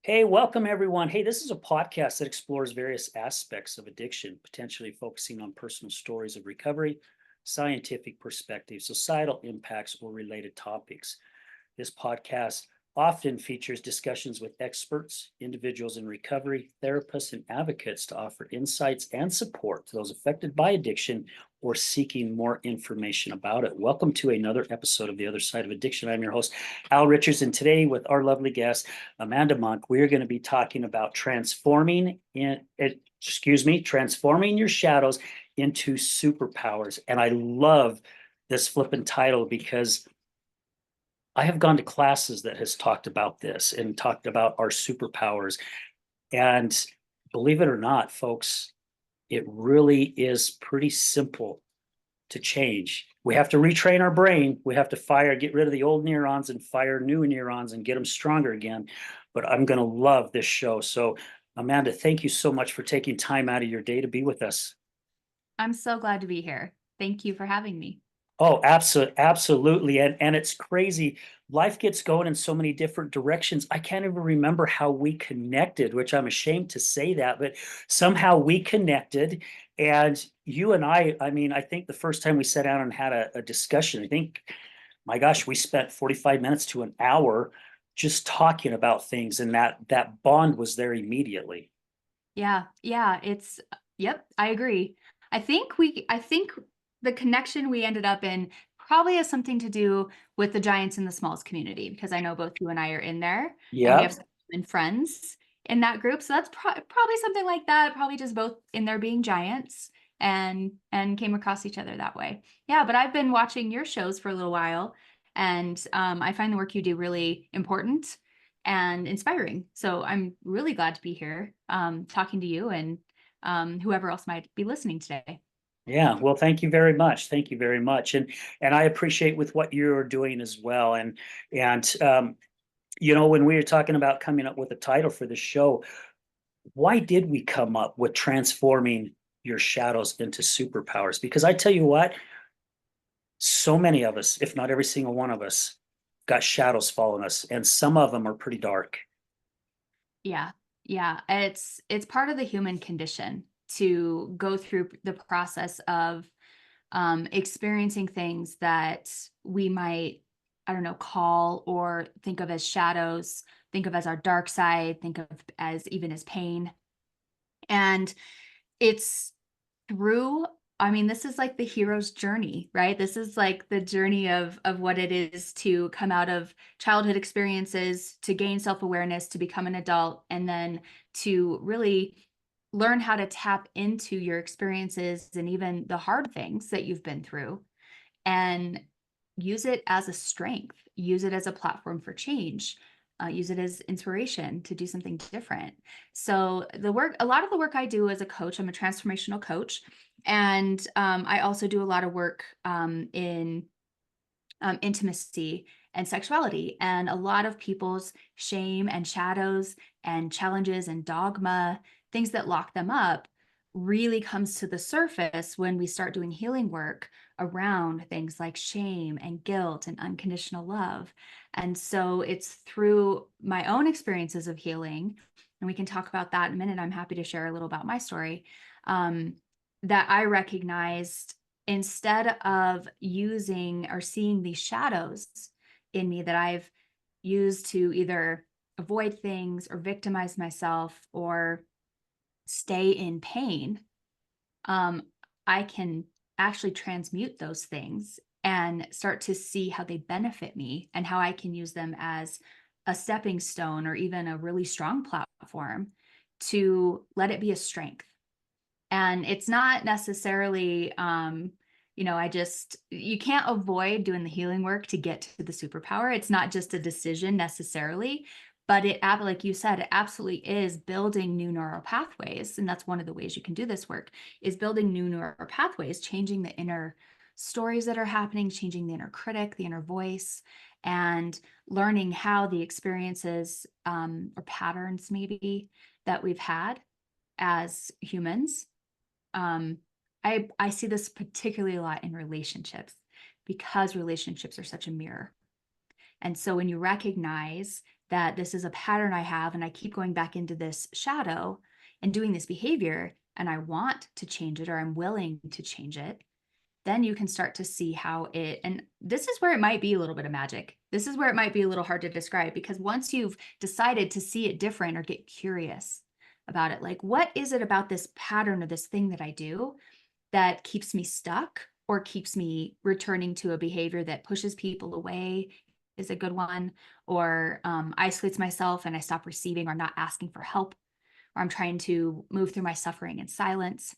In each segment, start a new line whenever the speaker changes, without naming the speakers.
Hey, welcome everyone. Hey, this is a podcast that explores various aspects of addiction, potentially focusing on personal stories of recovery, scientific perspectives, societal impacts, or related topics. This podcast often features discussions with experts, individuals in recovery, therapists, and advocates to offer insights and support to those affected by addiction or seeking more information about it. Welcome to another episode of The Other Side of Addiction. I'm your host, Al Richards, and today with our lovely guest, Amanda Monk, we're going to be talking about transforming your shadows into superpowers. And I love this flippant title because I have gone to classes that has talked about this and talked about our superpowers. And believe it or not, folks, it really is pretty simple to change. We have to retrain our brain. We have to get rid of the old neurons and fire new neurons and get them stronger again. But I'm going to love this show. So, Amanda, thank you so much for taking time out of your day to be with us.
I'm so glad to be here. Thank you for having me.
Oh, absolutely. And it's crazy. Life gets going in so many different directions. I can't even remember how we connected, which I'm ashamed to say that, but somehow we connected. And you and I mean, I think the first time we sat down and had a discussion, I think, my gosh, we spent 45 minutes to an hour just talking about things, and that bond was there immediately.
Yeah, yep, I agree. I think the connection we ended up in probably has something to do with the Giants and the Smalls community, because I know both you and I are in there, and we have
Yep.
some common friends in that group. So that's probably something like that, probably just both in there being giants and came across each other that way. Yeah, but I've been watching your shows for a little while, and I find the work you do really important and inspiring. So I'm really glad to be here talking to you and whoever else might be listening today.
Yeah, well, thank you very much. Thank you very much, and I appreciate with what you're doing as well. And when we were talking about coming up with a title for the show, why did we come up with transforming your shadows into superpowers? Because I tell you what, so many of us, if not every single one of us, got shadows following us, and some of them are pretty dark.
Yeah. Yeah, it's part of the human condition to go through the process of experiencing things that we might, I don't know, call or think of as shadows, think of as our dark side, think of as even as pain. And it's through, I mean, this is like the hero's journey, right? This is like the journey of what it is to come out of childhood experiences, to gain self-awareness, to become an adult, and then to really learn how to tap into your experiences and even the hard things that you've been through and use it as a strength, use it as a platform for change, use it as inspiration to do something different. So a lot of the work I do as a coach, I'm a transformational coach, and I also do a lot of work in intimacy and sexuality, and a lot of people's shame and shadows and challenges and dogma, things that lock them up, really comes to the surface when we start doing healing work around things like shame and guilt and unconditional love. And so it's through my own experiences of healing, and we can talk about that in a minute. I'm happy to share a little about my story. um, that I recognized, instead of using or seeing these shadows in me that I've used to either avoid things or victimize myself or stay in pain, um, I can actually transmute those things and start to see how they benefit me and how I can use them as a stepping stone or even a really strong platform to let it be a strength. And it's not necessarily, you can't avoid doing the healing work to get to the superpower. It's not just a decision necessarily, but like you said, it absolutely is building new neural pathways. And that's one of the ways you can do this work, is building new neural pathways, changing the inner stories that are happening, changing the inner critic, the inner voice, and learning how the experiences or patterns maybe that we've had as humans. Um, I see this particularly a lot in relationships, because relationships are such a mirror. And so when you recognize that this is a pattern I have and I keep going back into this shadow and doing this behavior and I want to change it or I'm willing to change it, then you can start to see how it, and this is where it might be a little bit of magic. This is where it might be a little hard to describe, because once you've decided to see it different or get curious about it, like, what is it about this pattern or this thing that I do that keeps me stuck or keeps me returning to a behavior that pushes people away is a good one, or isolates myself and I stop receiving or not asking for help, or I'm trying to move through my suffering in silence.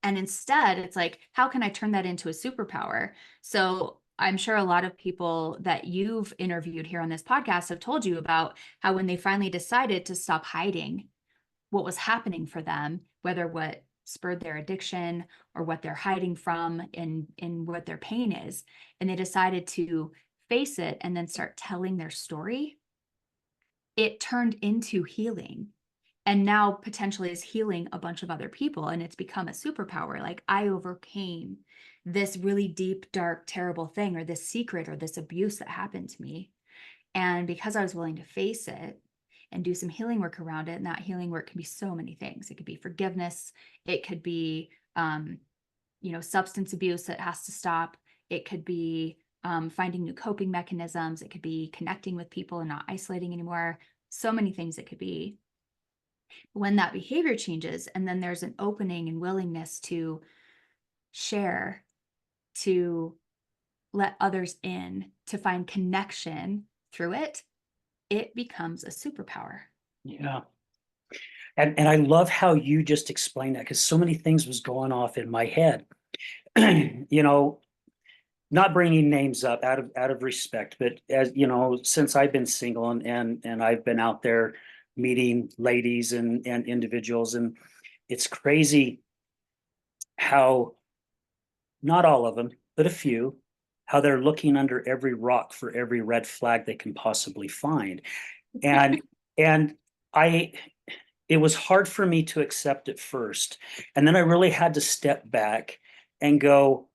And instead, it's like, how can I turn that into a superpower? So I'm sure a lot of people that you've interviewed here on this podcast have told you about how when they finally decided to stop hiding what was happening for them, whether what spurred their addiction or what they're hiding from in what their pain is, and they decided to face it and then start telling their story, it turned into healing, and now potentially is healing a bunch of other people, and it's become a superpower. Like, I overcame this really deep, dark, terrible thing, or this secret, or this abuse that happened to me, and because I was willing to face it and do some healing work around it. And that healing work can be so many things. It could be forgiveness, it could be substance abuse that has to stop, it could be finding new coping mechanisms, it could be connecting with people and not isolating anymore. So many things it could be. When that behavior changes and then there's an opening and willingness to share, to let others in, to find connection through it, it becomes a superpower.
Yeah. And I love how you just explained that, because so many things was going off in my head. You know, not bringing names up out of respect, but as you know, since I've been single and I've been out there meeting ladies and individuals, and it's crazy how not all of them, but a few, how they're looking under every rock for every red flag they can possibly find. And and I it was hard for me to accept at first. And then I really had to step back and go,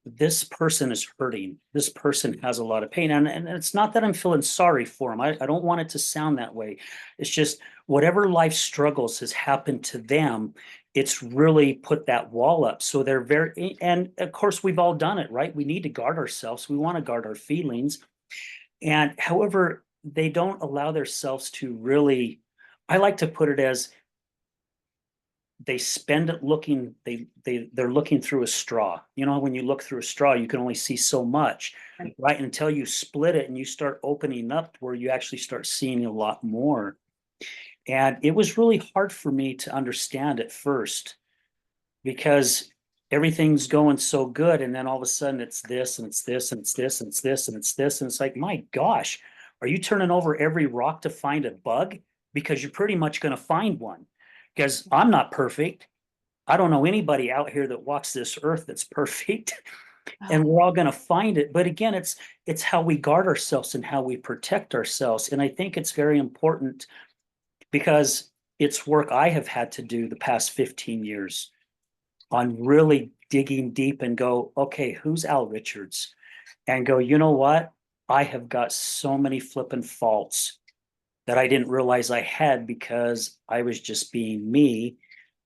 this person is hurting. This person has a lot of pain. And it's not that I'm feeling sorry for them. I don't want it to sound that way. It's just whatever life struggles has happened to them, it's really put that wall up. So they're very, and of course, we've all done it, right? We need to guard ourselves. We want to guard our feelings. And however, they don't allow themselves to really, I like to put it as they spend it looking, they're looking through a straw. You know, when you look through a straw, you can only see so much,
Right.
right? Until you split it and you start opening up where you actually start seeing a lot more. And it was really hard for me to understand at first, because everything's going so good. And then all of a sudden it's this and it's this and it's this and it's this and it's this. And it's like, my gosh, are you turning over every rock to find a bug? Because you're pretty much going to find one. Because I'm not perfect. I don't know anybody out here that walks this earth that's perfect. And
Oh,
we're all going to find it. But again, it's how we guard ourselves and how we protect ourselves. And I think it's very important, because it's work I have had to do the past 15 years on really digging deep and go, okay, who's Al Richards? And go, you know what? I have got so many flippin' faults that I didn't realize I had, because I was just being me,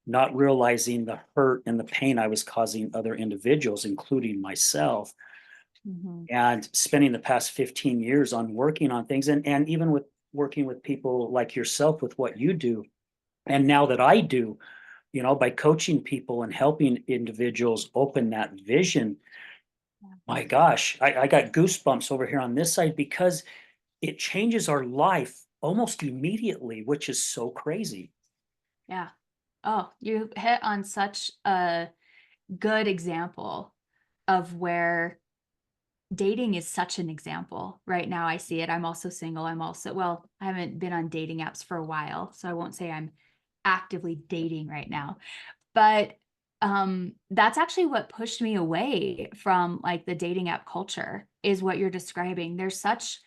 not realizing the hurt and the pain I was causing other individuals, including myself.
mhm.
And spending the past 15 years on working on things, and even with working with people like yourself with what you do. And now that I do, you know, by coaching people and helping individuals open that vision,
Yeah.
my gosh, I got goosebumps over here on this side, because it changes our life almost immediately, which is so crazy.
Yeah. Oh, you hit on such a good example of where dating is such an example. Right now, I see it. I'm also single. Well, I haven't been on dating apps for a while, so I won't say I'm actively dating right now. But that's actually what pushed me away from like the dating app culture, is what you're describing. There's such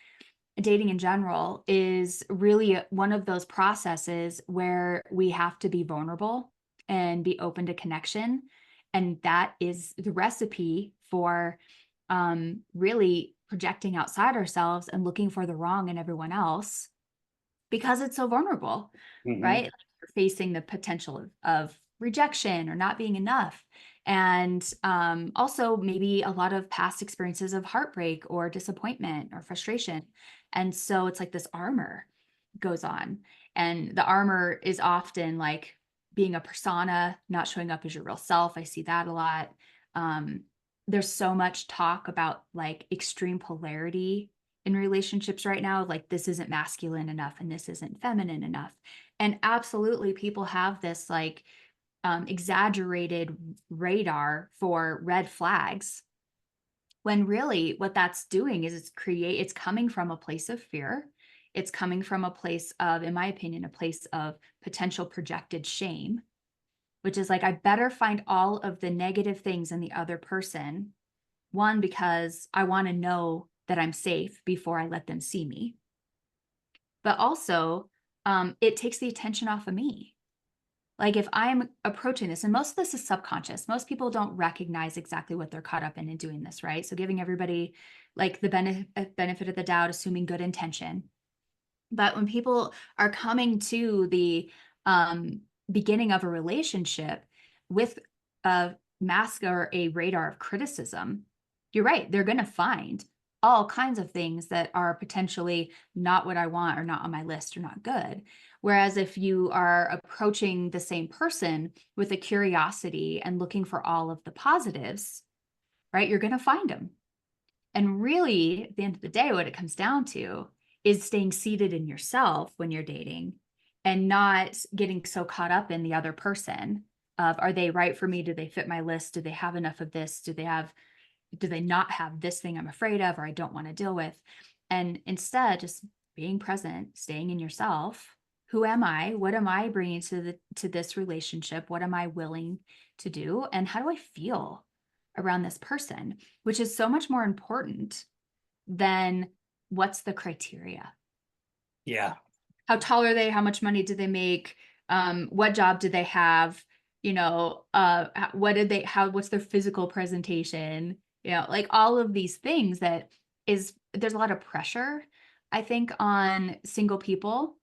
Dating in general is really one of those processes where we have to be vulnerable and be open to connection. And that is the recipe for really projecting outside ourselves and looking for the wrong in everyone else because it's so vulnerable,
Mhm.
right? Like, you're facing the potential of rejection or not being enough. And also maybe a lot of past experiences of heartbreak or disappointment or frustration. And so it's like this armor goes on. And the armor is often like being a persona, not showing up as your real self. I see that a lot. Um, there's so much talk about like extreme polarity in relationships right now, like this isn't masculine enough and this isn't feminine enough. And absolutely, people have this like exaggerated radar for red flags, when really what that's doing is it's coming from a place of fear. It's coming from a place of, in my opinion, a place of potential projected shame, which is like, I better find all of the negative things in the other person. One, because I want to know that I'm safe before I let them see me. But also, it takes the attention off of me. Like if I'm approaching this, and most of this is subconscious, most people don't recognize exactly what they're caught up in doing this, right? So giving everybody like the benefit of the doubt, assuming good intention. But when people are coming to the um, beginning of a relationship with a mask or a radar of criticism, you're right, they're going to find all kinds of things that are potentially not what I want or not on my list or not good. Whereas if you are approaching the same person with a curiosity and looking for all of the positives, right, you're going to find them. And really, at the end of the day, what it comes down to is staying seated in yourself when you're dating and not getting so caught up in the other person of, are they right for me? Do they fit my list? Do they have enough of this? Do they not have this thing I'm afraid of or I don't want to deal with? And instead, just being present, staying in yourself. Who am I? What am I bringing to this relationship? What am I willing to do? And how do I feel around this person? Which is so much more important than what's the criteria.
Yeah.
How tall are they? How much money do they make? What job do they have? What did they, what's their physical presentation? Like all of these things there's a lot of pressure, I think, on single people.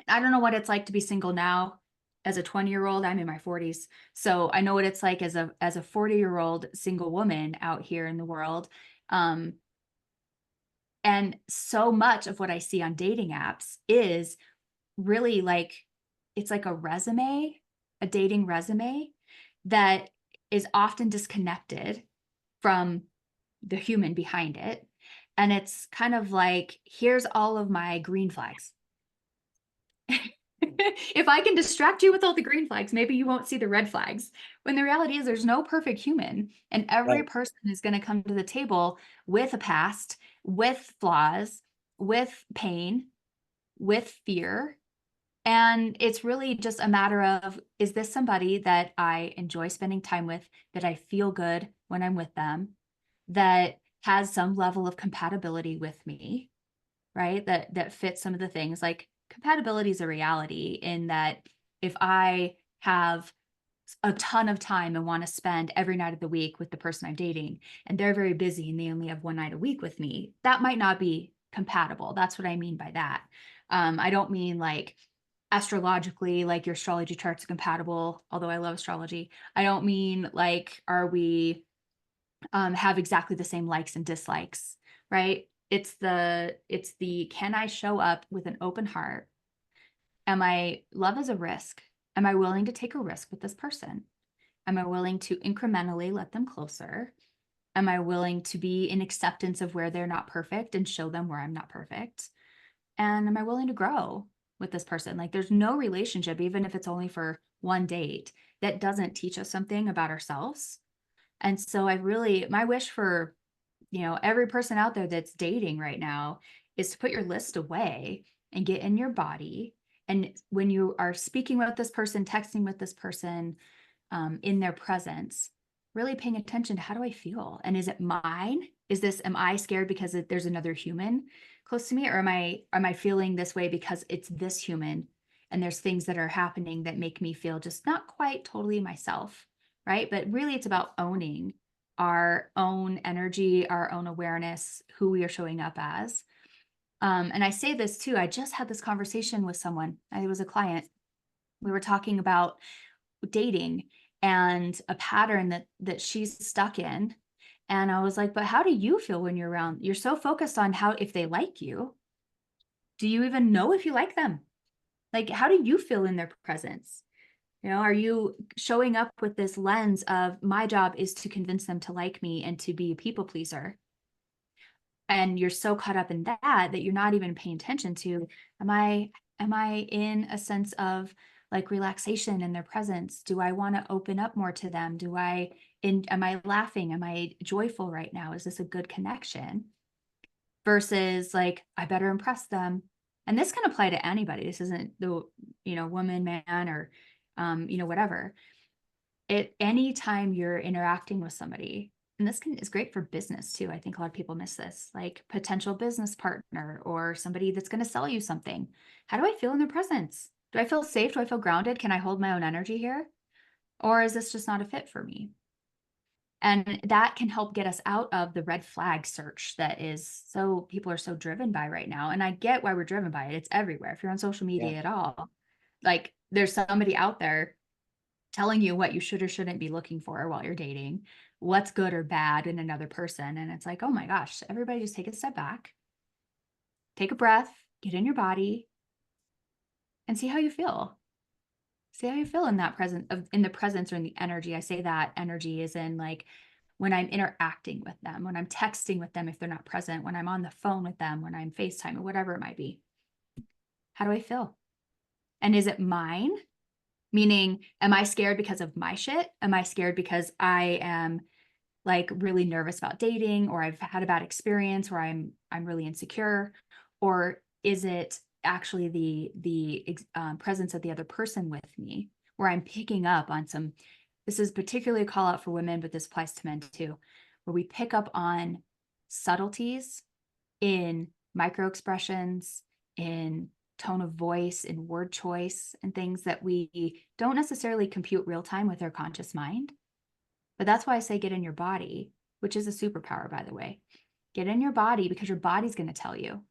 I don't know what it's like to be single now as a 20-year-old. I'm in my 40s. So I know what it's like as a 40-year-old single woman out here in the world. Um, and so much of what I see on dating apps is really like, it's like a dating resume that is often disconnected from the human behind it. And it's kind of like, here's all of my green flags. If I can distract you with all the green flags, maybe you won't see the red flags. When the reality is there's no perfect human, and every
Right.
person is going to come to the table with a past, with flaws, with pain, with fear. And it's really just a matter of, is this somebody that I enjoy spending time with, that I feel good when I'm with them, that has some level of compatibility with me, right? That fits some of the things. Like compatibility is a reality in that if I have a ton of time and want to spend every night of the week with the person I'm dating, and they're very busy and they only have one night a week with me, that might not be compatible. That's what I mean by that. I don't mean like astrologically, like your astrology chart's compatible, although I love astrology. I don't mean like, are we have exactly the same likes and dislikes, right? It's the can I show up with an open heart? Love is a risk. Am I willing to take a risk with this person? Am I willing to incrementally let them closer? Am I willing to be in acceptance of where they're not perfect and show them where I'm not perfect? And am I willing to grow with this person? Like there's no relationship, even if it's only for one date, that doesn't teach us something about ourselves. And so my wish for, every person out there that's dating right now is to put your list away and get in your body. And when you are speaking with this person, texting with this person, in their presence, really paying attention to, how do I feel? And is it mine? Am I scared because there's another human close to me? Or am I feeling this way because it's this human and there's things that are happening that make me feel just not quite totally myself, right? But really it's about owning our own energy, our own awareness, who we are showing up as. And I say this too, I just had this conversation with someone. I was a client. We were talking about dating and a pattern that she's stuck in. And I was like, but how do you feel when you're around? You're so focused on how if they like you. Do you even know if you like them? Like, how do you feel in their presence? You know, are you showing up with this lens of my job is to convince them to like me and to be a people pleaser? And you're so caught up in that you're not even paying attention to, am I in a sense of like relaxation in their presence? Do I want to open up more to them? Am I laughing? Am I joyful right now? Is this a good connection? Versus like, I better impress them. And this can apply to anybody. This isn't the, woman, man, or, whatever. Anytime you're interacting with somebody, and is great for business too. I think a lot of people miss this, like potential business partner or somebody that's going to sell you something. How do I feel in their presence? Do I feel safe? Do I feel grounded? Can I hold my own energy here? Or is this just not a fit for me? And that can help get us out of the red flag search that is so people are so driven by right now. And I get why we're driven by it. It's everywhere. If you're on social
Yeah.
media at all, like there's somebody out there telling you what you should or shouldn't be looking for while you're dating, what's good or bad in another person. And it's like, oh my gosh, everybody just take a step back, take a breath, get in your body, and see how you feel. See how you feel in that in the presence or in the energy. I say that energy is in like when I'm interacting with them, when I'm texting with them if they're not present, when I'm on the phone with them, when I'm FaceTime or whatever it might be. How do I feel? And is it mine? Meaning, am I scared because of my shit? Am I scared because I am like really nervous about dating, or I've had a bad experience, or I'm really insecure? Or is it actually the presence of the other person with me, where I'm picking up on some, this is particularly a call out for women, but this applies to men too, where we pick up on subtleties in micro expressions, in tone of voice, in word choice, and things that we don't necessarily compute real time with our conscious mind. But that's why I say get in your body, which is a superpower, by the way. Get in your body because your body's going to tell you.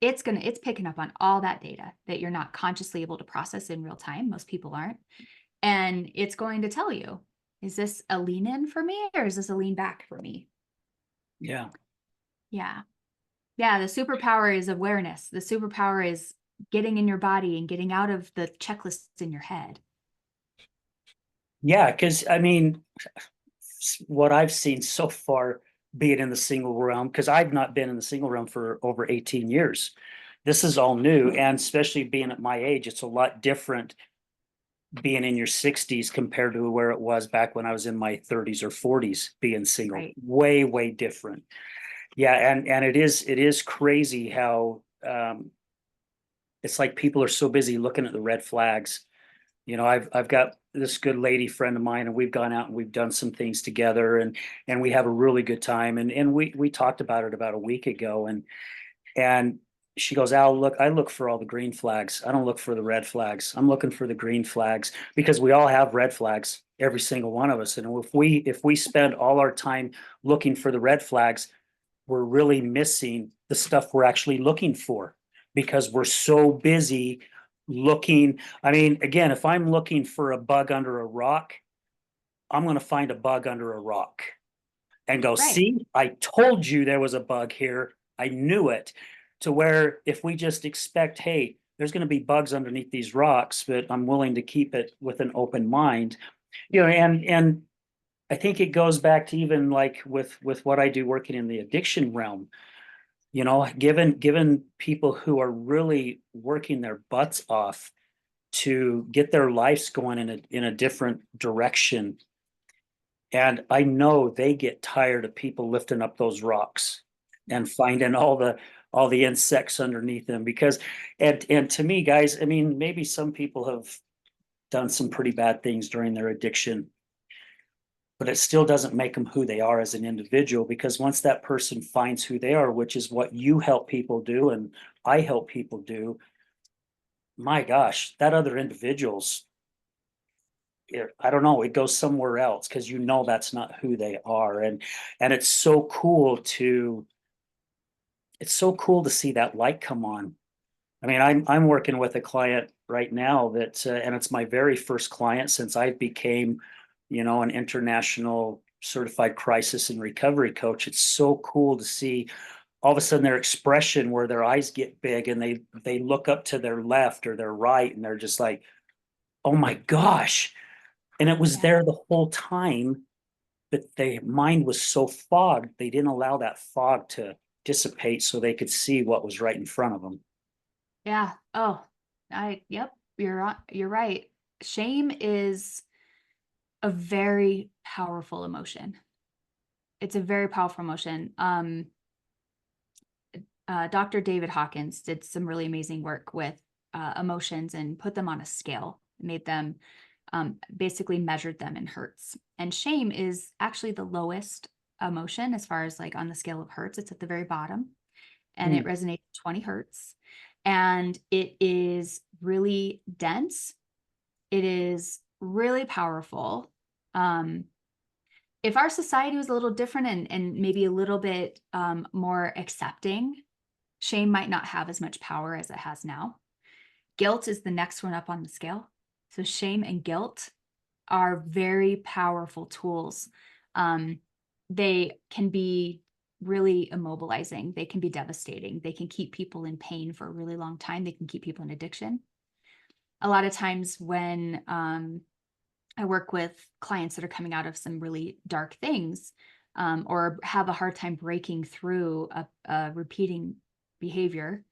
It's picking up on all that data that you're not consciously able to process in real time. Most people aren't. And it's going to tell you, is this a lean in for me or is this a lean back for me?
Yeah.
Yeah. Yeah, the superpower is awareness. The superpower is getting in your body and getting out of the checklists in your head.
Yeah, because I mean, what I've seen so far being in the single realm, because I've not been in the single realm for over 18 years. This is all new, and especially being at my age, it's a lot different being in your 60s compared to where it was back when I was in my 30s or 40s being single.
Right.
Way, way different. Yeah, and it is crazy how it's like people are so busy looking at the red flags. I've got this good lady friend of mine, and we've gone out and we've done some things together, and we have a really good time. And we talked about it about a week ago, and she goes, Al, look, I look for all the green flags. I don't look for the red flags. I'm looking for the green flags because we all have red flags, every single one of us. And if we spend all our time looking for the red flags, we're really missing the stuff we're actually looking for because we're so busy looking. I mean, again, if I'm looking for a bug under a rock, I'm going to find a bug under a rock and go,
Right.
see, I told you there was a bug here. I knew it. To where if we just expect, hey, there's going to be bugs underneath these rocks, but I'm willing to keep it with an open mind, and I think it goes back to even like with what I do working in the addiction realm. Given people who are really working their butts off to get their lives going in a different direction. And I know they get tired of people lifting up those rocks and finding all the insects underneath them because and to me, guys, I mean, maybe some people have done some pretty bad things during their addiction, but it still doesn't make them who they are as an individual, because once that person finds who they are, which is what you help people do and I help people do, my gosh, that other individual's I don't know, it goes somewhere else because you know that's not who they are. And it's so cool to see that light come on. I mean, I'm working with a client right now that, and it's my very first client since I became, an international certified crisis and recovery coach. It's so cool to see all of a sudden their expression where their eyes get big and they look up to their left or their right and they're just like, oh my gosh. And it was
Yeah.
there the whole time, but their mind was so fogged, they didn't allow that fog to dissipate so they could see what was right in front of them.
Yeah. Oh, yep, you're right. Shame is a very powerful emotion. It's a very powerful emotion. Dr. David Hawkins did some really amazing work with emotions and put them on a scale, made them basically measured them in hertz. And shame is actually the lowest emotion as far as like on the scale of hertz. It's at the very bottom and it
Mm,
resonates 20 hertz. And it is really dense. It is really powerful. Um, if our society was a little different and maybe a little bit more accepting, shame might not have as much power as it has now. Guilt is the next one up on the scale. So shame and guilt are very powerful tools. Um, they can be really immobilizing. They can be devastating. They can keep people in pain for a really long time. They can keep people in addiction. A lot of times when I work with clients that are coming out of some really dark things, or have a hard time breaking through a repeating behavior.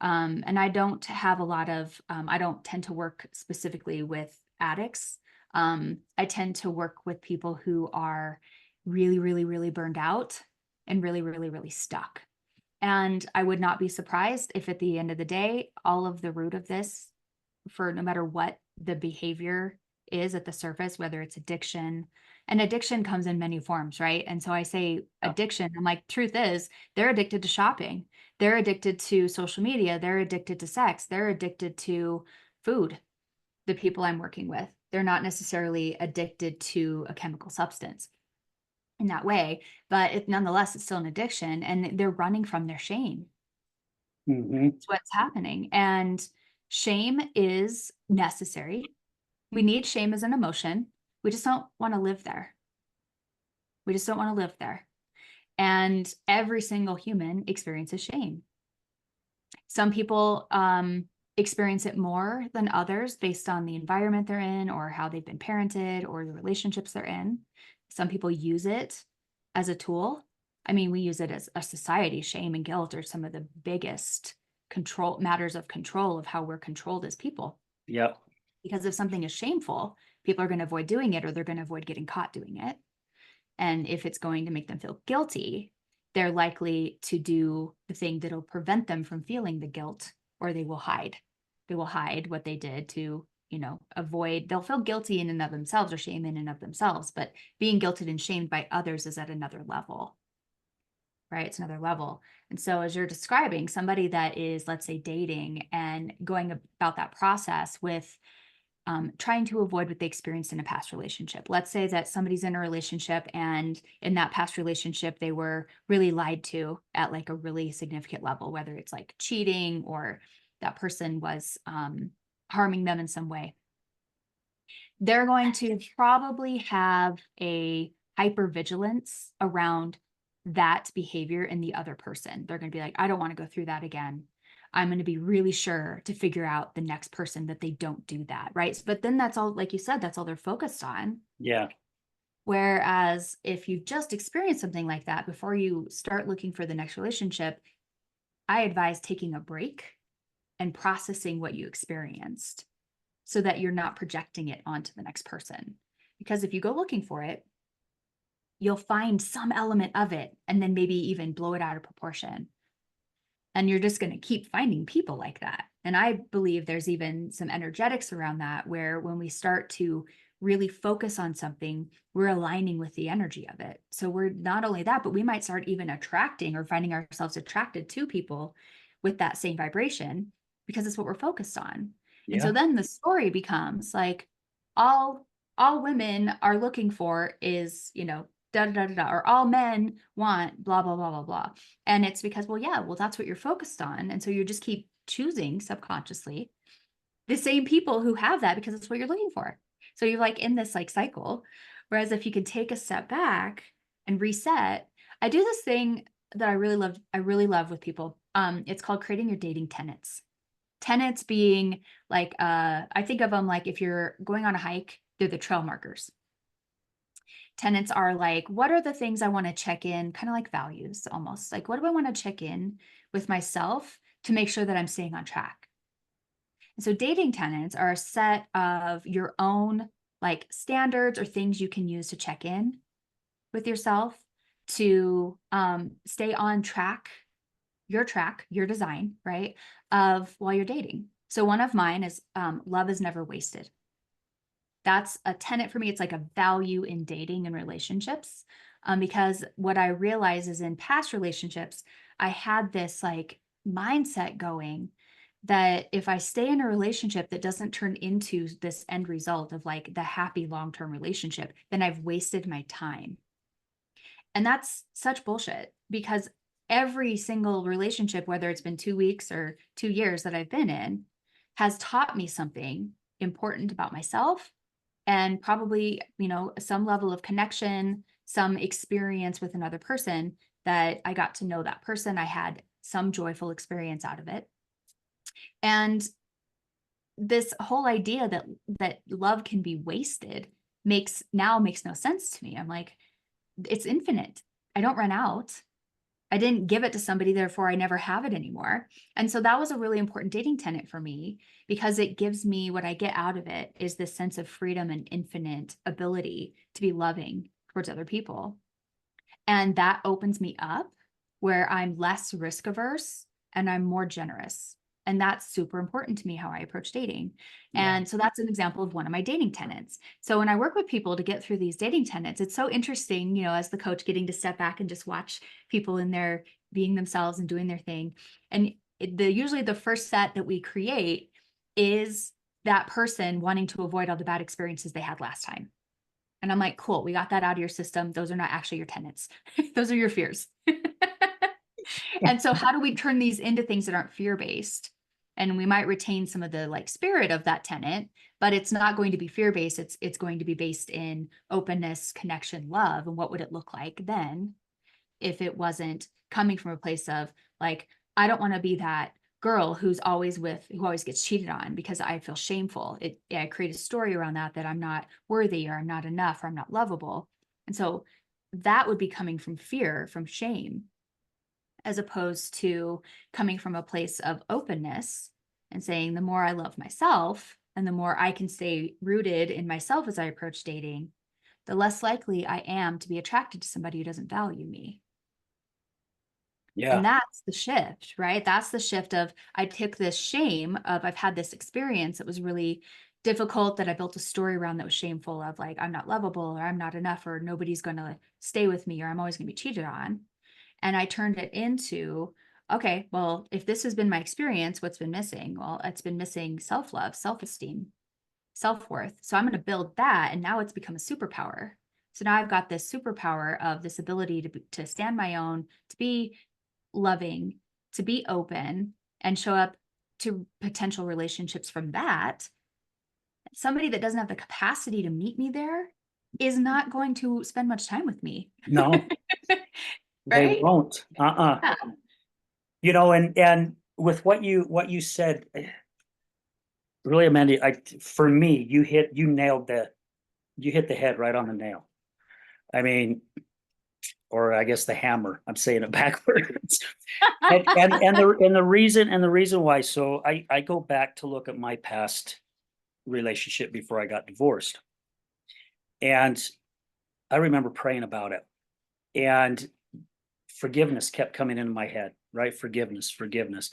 And I don't have a lot of, I don't tend to work specifically with addicts. I tend to work with people who are really, really, really burned out and really, really, really stuck. And I would not be surprised if at the end of the day, all of the root of this, for no matter what the behavior is at the surface, whether it's addiction, and addiction comes in many forms, right? And so I say
yeah.
addiction, I'm like, truth is, they're addicted to shopping, they're addicted to social media, they're addicted to sex, they're addicted to food. The people I'm working with, they're not necessarily addicted to a chemical substance in that way, but nonetheless, it's still an addiction and they're running from their shame.
Mhm.
It's what's happening. And shame is necessary. We need shame as an emotion. We just don't want to live there. We just don't want to live there. And every single human experiences shame. Some people experience it more than others based on the environment they're in or how they've been parented or the relationships they're in. Some people use it as a tool. I mean, we use it as a society. Shame and guilt are some of the biggest control matters of control of how we're controlled as people.
Yep.
Because if something is shameful, people are going to avoid doing it or they're going to avoid getting caught doing it. And if it's going to make them feel guilty, they're likely to do the thing that'll prevent them from feeling the guilt, or they will hide. They will hide what they did to, avoid, they'll feel guilty in and of themselves or shame in and of themselves, but being guilted and shamed by others is at another level, right? It's another level. And so as you're describing somebody that is, let's say, dating and going about that process with trying to avoid what they experienced in a past relationship. Let's say that somebody's in a relationship and in that past relationship, they were really lied to at like a really significant level, whether it's like cheating or that person was harming them in some way. They're going to probably have a hypervigilance around that behavior in the other person. They're going to be like, I don't want to go through that again. I'm going to be really sure to figure out the next person that they don't do that. Right. But then that's all, like you said, that's all they're focused on.
Yeah.
Whereas if you just experience something like that before you start looking for the next relationship, I advise taking a break and processing what you experienced so that you're not projecting it onto the next person. Because if you go looking for it, you'll find some element of it and then maybe even blow it out of proportion. And you're just going to keep finding people like that. And I believe there's even some energetics around that where when we start to really focus on something, we're aligning with the energy of it. So we're not only that, but we might start even attracting or finding ourselves attracted to people with that same vibration because it's what we're focused on. And so
Yeah.
then the story becomes like all all women are looking for is, da da da da, da, or all men want blah blah blah blah blah. And it's because, well, yeah, well, that's what you're focused on. And so you just keep choosing subconsciously the same people who have that because it's what you're looking for. So you're like in this like cycle. Whereas if you can take a step back and reset, I do this thing that I really love with people. It's called creating your dating tenets. Tenets being like, I think of them like if you're going on a hike, they're the trail markers. Tenets are like, what are the things I want to check in, kind of like values almost. Like, what do I want to check in with myself to make sure that I'm staying on track? And so dating tenets are a set of your own like standards or things you can use to check in with yourself to stay on track, your design, right? Of while you're dating. So one of mine is love is never wasted. That's a tenet for me. It's like a value in dating and relationships. Because what I realize is in past relationships, I had this like mindset going that if I stay in a relationship that doesn't turn into this end result of like the happy long-term relationship, then I've wasted my time. And that's such bullshit because every single relationship, whether it's been 2 weeks or 2 years that I've been in, has taught me something important about myself and probably, some level of connection, some experience with another person that I got to know that person. I had some joyful experience out of it. And this whole idea that love can be wasted makes no sense to me. I'm like, it's infinite. I don't run out. I didn't give it to somebody, therefore I never have it anymore. And so that was a really important dating tenet for me because it gives me what I get out of it is this sense of freedom and infinite ability to be loving towards other people. And that opens me up where I'm less risk averse and I'm more generous. And that's super important to me how I approach dating.
Yeah.
And so that's an example of one of my dating tenets. So when I work with people to get through these dating tenets, it's so interesting, as the coach, getting to step back and just watch people in there being themselves and doing their thing. And usually the first set that we create is that person wanting to avoid all the bad experiences they had last time. And I'm like, cool, we got that out of your system. Those are not actually your tenets. Those are your fears. And so how do we turn these into things that aren't fear-based? And we might retain some of the like spirit of that tenet, but it's not going to be fear-based. It's going to be based in openness, connection, love. And what would it look like then if it wasn't coming from a place of like, I don't want to be that girl who always gets cheated on because I feel shameful. I create a story around that I'm not worthy or I'm not enough or I'm not lovable. And so that would be coming from fear, from shame, as opposed to coming from a place of openness and saying the more I love myself and the more I can stay rooted in myself as I approach dating, the less likely I am to be attracted to somebody who doesn't value me.
Yeah.
And that's the shift, right? That's the shift of I took this shame of I've had this experience that was really difficult that I built a story around that was shameful of like, I'm not lovable or I'm not enough or nobody's going to stay with me or I'm always going to be cheated on. And I turned it into, okay, well, if this has been my experience, what's been missing? Well, it's been missing self-love, self-esteem, self-worth. So I'm going to build that. And now it's become a superpower. So now I've got this superpower of this ability to stand my own, to be loving, to be open and show up to potential relationships from that. Somebody that doesn't have the capacity to meet me there is not going to spend much time with me.
No, they
Right?
won't.
Yeah.
And with what you said, really, Amanda, for me, you hit the head right on the nail. I mean, or I guess the hammer. I'm saying it backwards. And the reason why. So I go back to look at my past relationship before I got divorced, and I remember praying about it, and forgiveness kept coming into my head. Right, forgiveness, forgiveness.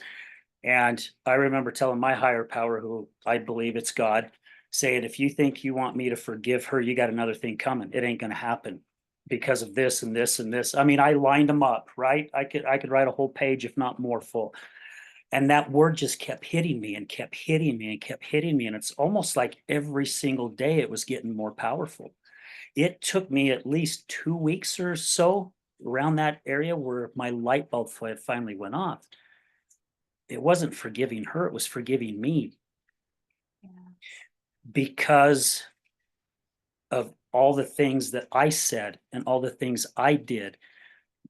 And I remember telling my higher power, who I believe it's God, saying, if you think you want me to forgive her, you got another thing coming. It ain't going to happen because of this and this and this. I mean, I lined them up, right? I could write a whole page, if not more full. And that word just kept hitting me and kept hitting me and kept hitting me. And it's almost like every single day it was getting more powerful. It took me at least 2 weeks or so around that area where my light bulb finally went off. It wasn't forgiving her, it was forgiving me
Yeah.
because of all the things that I said and all the things I did.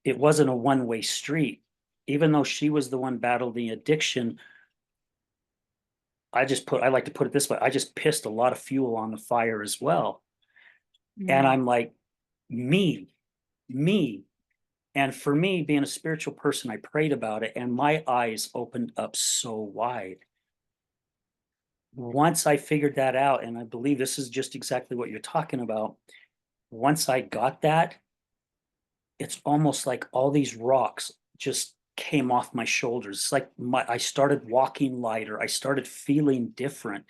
It wasn't a one-way street. Even though she was the one battling the addiction, I like to put it this way, I just pissed a lot of fuel on the fire as well. And
Mm.
I'm like, me, me. And for me, being a spiritual person, I prayed about it and my eyes opened up so wide. Once I figured that out, and I believe this is just exactly what you're talking about. Once I got that, it's almost like all these rocks just came off my shoulders. It's like I started walking lighter. I started feeling different,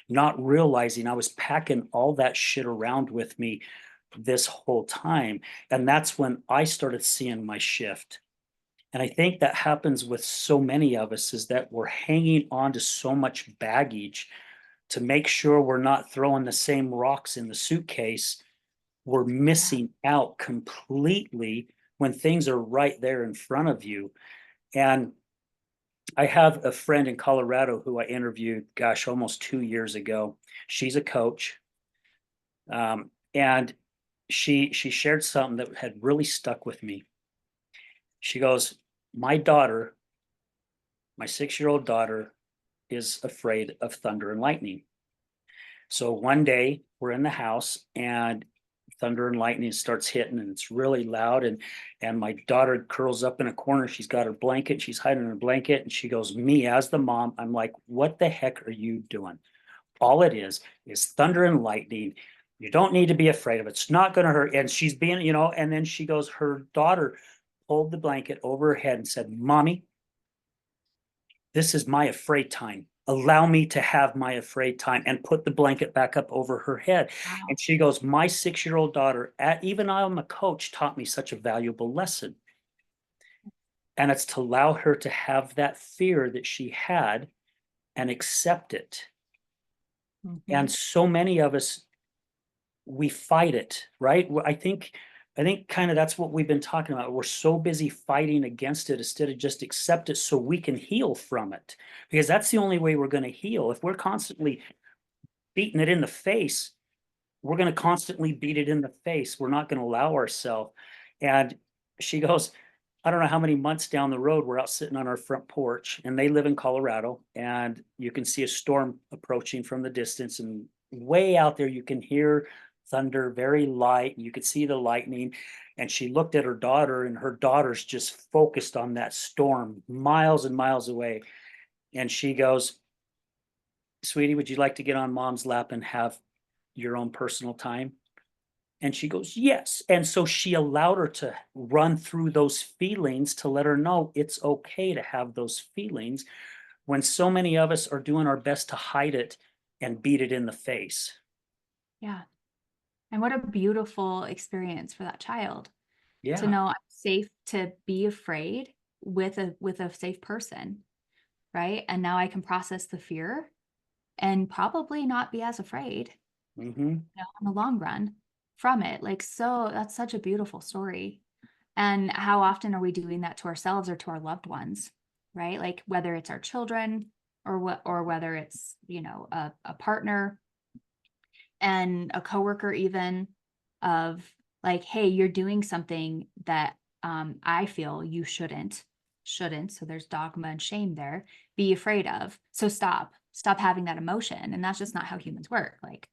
not realizing I was packing all that shit around with me this whole time. And that's when I started seeing my shift. And I think that happens with so many of us is that we're hanging on to so much baggage to make sure we're not throwing the same rocks in the suitcase. We're
Yeah.
missing out completely when things are right there in front of you. And I have a friend in Colorado who I interviewed, gosh, almost 2 years ago. She's a coach. And she shared something that had really stuck with me. She goes, my daughter, my 6-year-old daughter, is afraid of thunder and lightning. So one day we're in the house and thunder and lightning starts hitting and it's really loud and my daughter curls up in a corner. She's got her blanket, she's hiding in her blanket, and she goes, me as the mom, I'm like, what the heck are you doing? All it is thunder and lightning. You don't need to be afraid of it. It's not going to hurt. And she's being, and then she goes, her daughter pulled the blanket over her head and said, mommy, this is my afraid time. Allow me to have my afraid time, and put the blanket back up over her head.
Wow.
And she goes, my 6-year-old daughter, even I'm a coach, taught me such a valuable lesson. And it's to allow her to have that fear that she had and accept it.
Mhm.
And so many of us, we fight it, right? I think kind of that's what we've been talking about. We're so busy fighting against it instead of just accept it so we can heal from it. Because that's the only way we're going to heal. If we're constantly beating it in the face, we're going to constantly beat it in the face. We're not going to allow ourselves. And she goes, I don't know how many months down the road, we're out sitting on our front porch, and they live in Colorado, and you can see a storm approaching from the distance. And way out there, you can hear thunder, very light, and you could see the lightning. And she looked at her daughter, and her daughter's just focused on that storm miles and miles away. And she goes, sweetie, would you like to get on mom's lap and have your own personal time? And she goes, yes. And so she allowed her to run through those feelings to let her know it's okay to have those feelings when so many of us are doing our best to hide it and beat it in the face.
Yeah. And what a beautiful experience for that child to
Yeah.
know I'm safe to be afraid with a safe person, right? And now I can process the fear and probably not be as afraid,
Hmm.
in the long run from it. Like, so that's such a beautiful story. And how often are we doing that to ourselves or to our loved ones, right? Like whether it's our children or whether it's, a partner and a coworker even of like, hey, you're doing something that I feel you shouldn't. So there's dogma and shame there. Be afraid of. So stop having that emotion. And that's just not how humans work. Like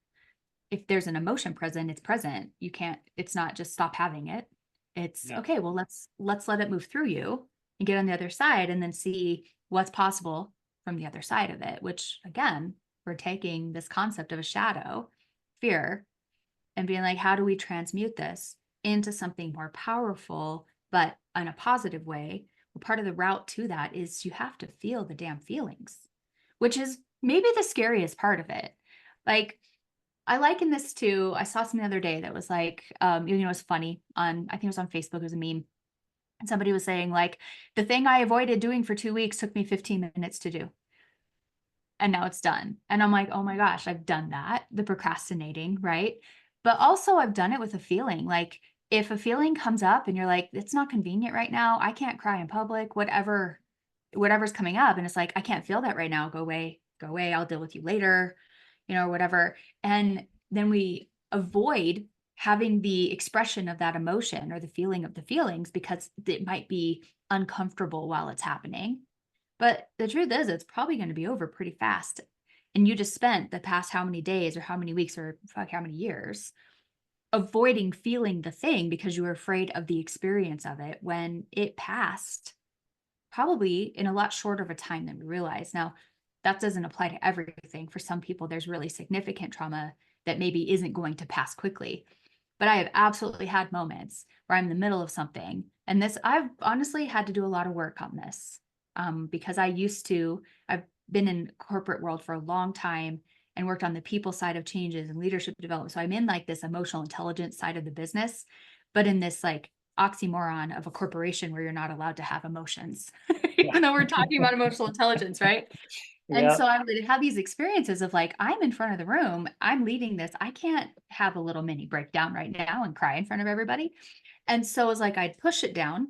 if there's an emotion present, it's present. You can't, it's not just stop having it. It's
Yeah.
okay, well, let's let it move through you and get on the other side and then see what's possible from the other side of it, which again, we're taking this concept of a shadow, fear, and being like, how do we transmute this into something more powerful, but in a positive way? Well, part of the route to that is you have to feel the damn feelings, which is maybe the scariest part of it. Like, I liken this to, I saw something the other day that was like, it was funny on, I think it was on Facebook, it was a meme. And somebody was saying like, the thing I avoided doing for 2 weeks took me 15 minutes to do. And now it's done. And I'm like, oh my gosh, I've done that, the procrastinating, right? But also I've done it with a feeling. Like if a feeling comes up and you're like, it's not convenient right now, I can't cry in public, whatever's coming up. And it's like, I can't feel that right now. Go away. I'll deal with you later, or whatever. And then we avoid having the expression of that emotion or the feeling of the feelings because it might be uncomfortable while it's happening. But the truth is, it's probably going to be over pretty fast. And you just spent the past how many days or how many weeks or fuck how many years avoiding feeling the thing because you were afraid of the experience of it when it passed probably in a lot shorter of a time than we realize. Now, that doesn't apply to everything. For some people, there's really significant trauma that maybe isn't going to pass quickly. But I have absolutely had moments where I'm in the middle of something. And I've honestly had to do a lot of work on this because I've been in corporate world for a long time and worked on the people side of changes and leadership development. So I'm in like this emotional intelligence side of the business, but in this like oxymoron of a corporation where you're not allowed to have emotions,
Yeah.
even though we're talking about emotional intelligence, right? And
Yeah.
so I would have these experiences of like, I'm in front of the room, I'm leading this. I can't have a little mini breakdown right now and cry in front of everybody. And so it was like, I'd push it down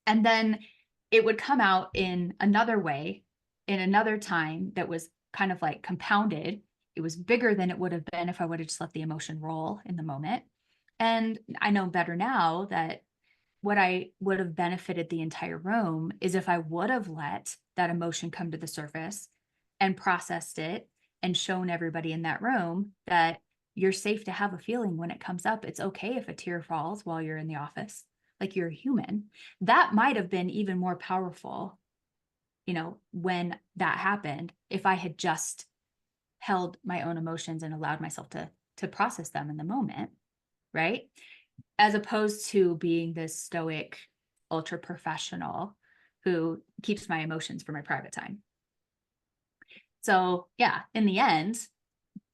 and then it would come out in another way, in another time that was kind of like compounded. It was bigger than it would have been if I would have just let the emotion roll in the moment. And I know better now that what I would have benefited the entire room is if I would have let that emotion come to the surface and processed it and shown everybody in that room that you're safe to have a feeling when it comes up. It's okay if a tear falls while you're in the office, like you're a human. That might have been even more powerful, when that happened, if I had just held my own emotions and allowed myself to process them in the moment, right? As opposed to being this stoic, ultra professional who keeps my emotions for my private time. So, yeah, in the end,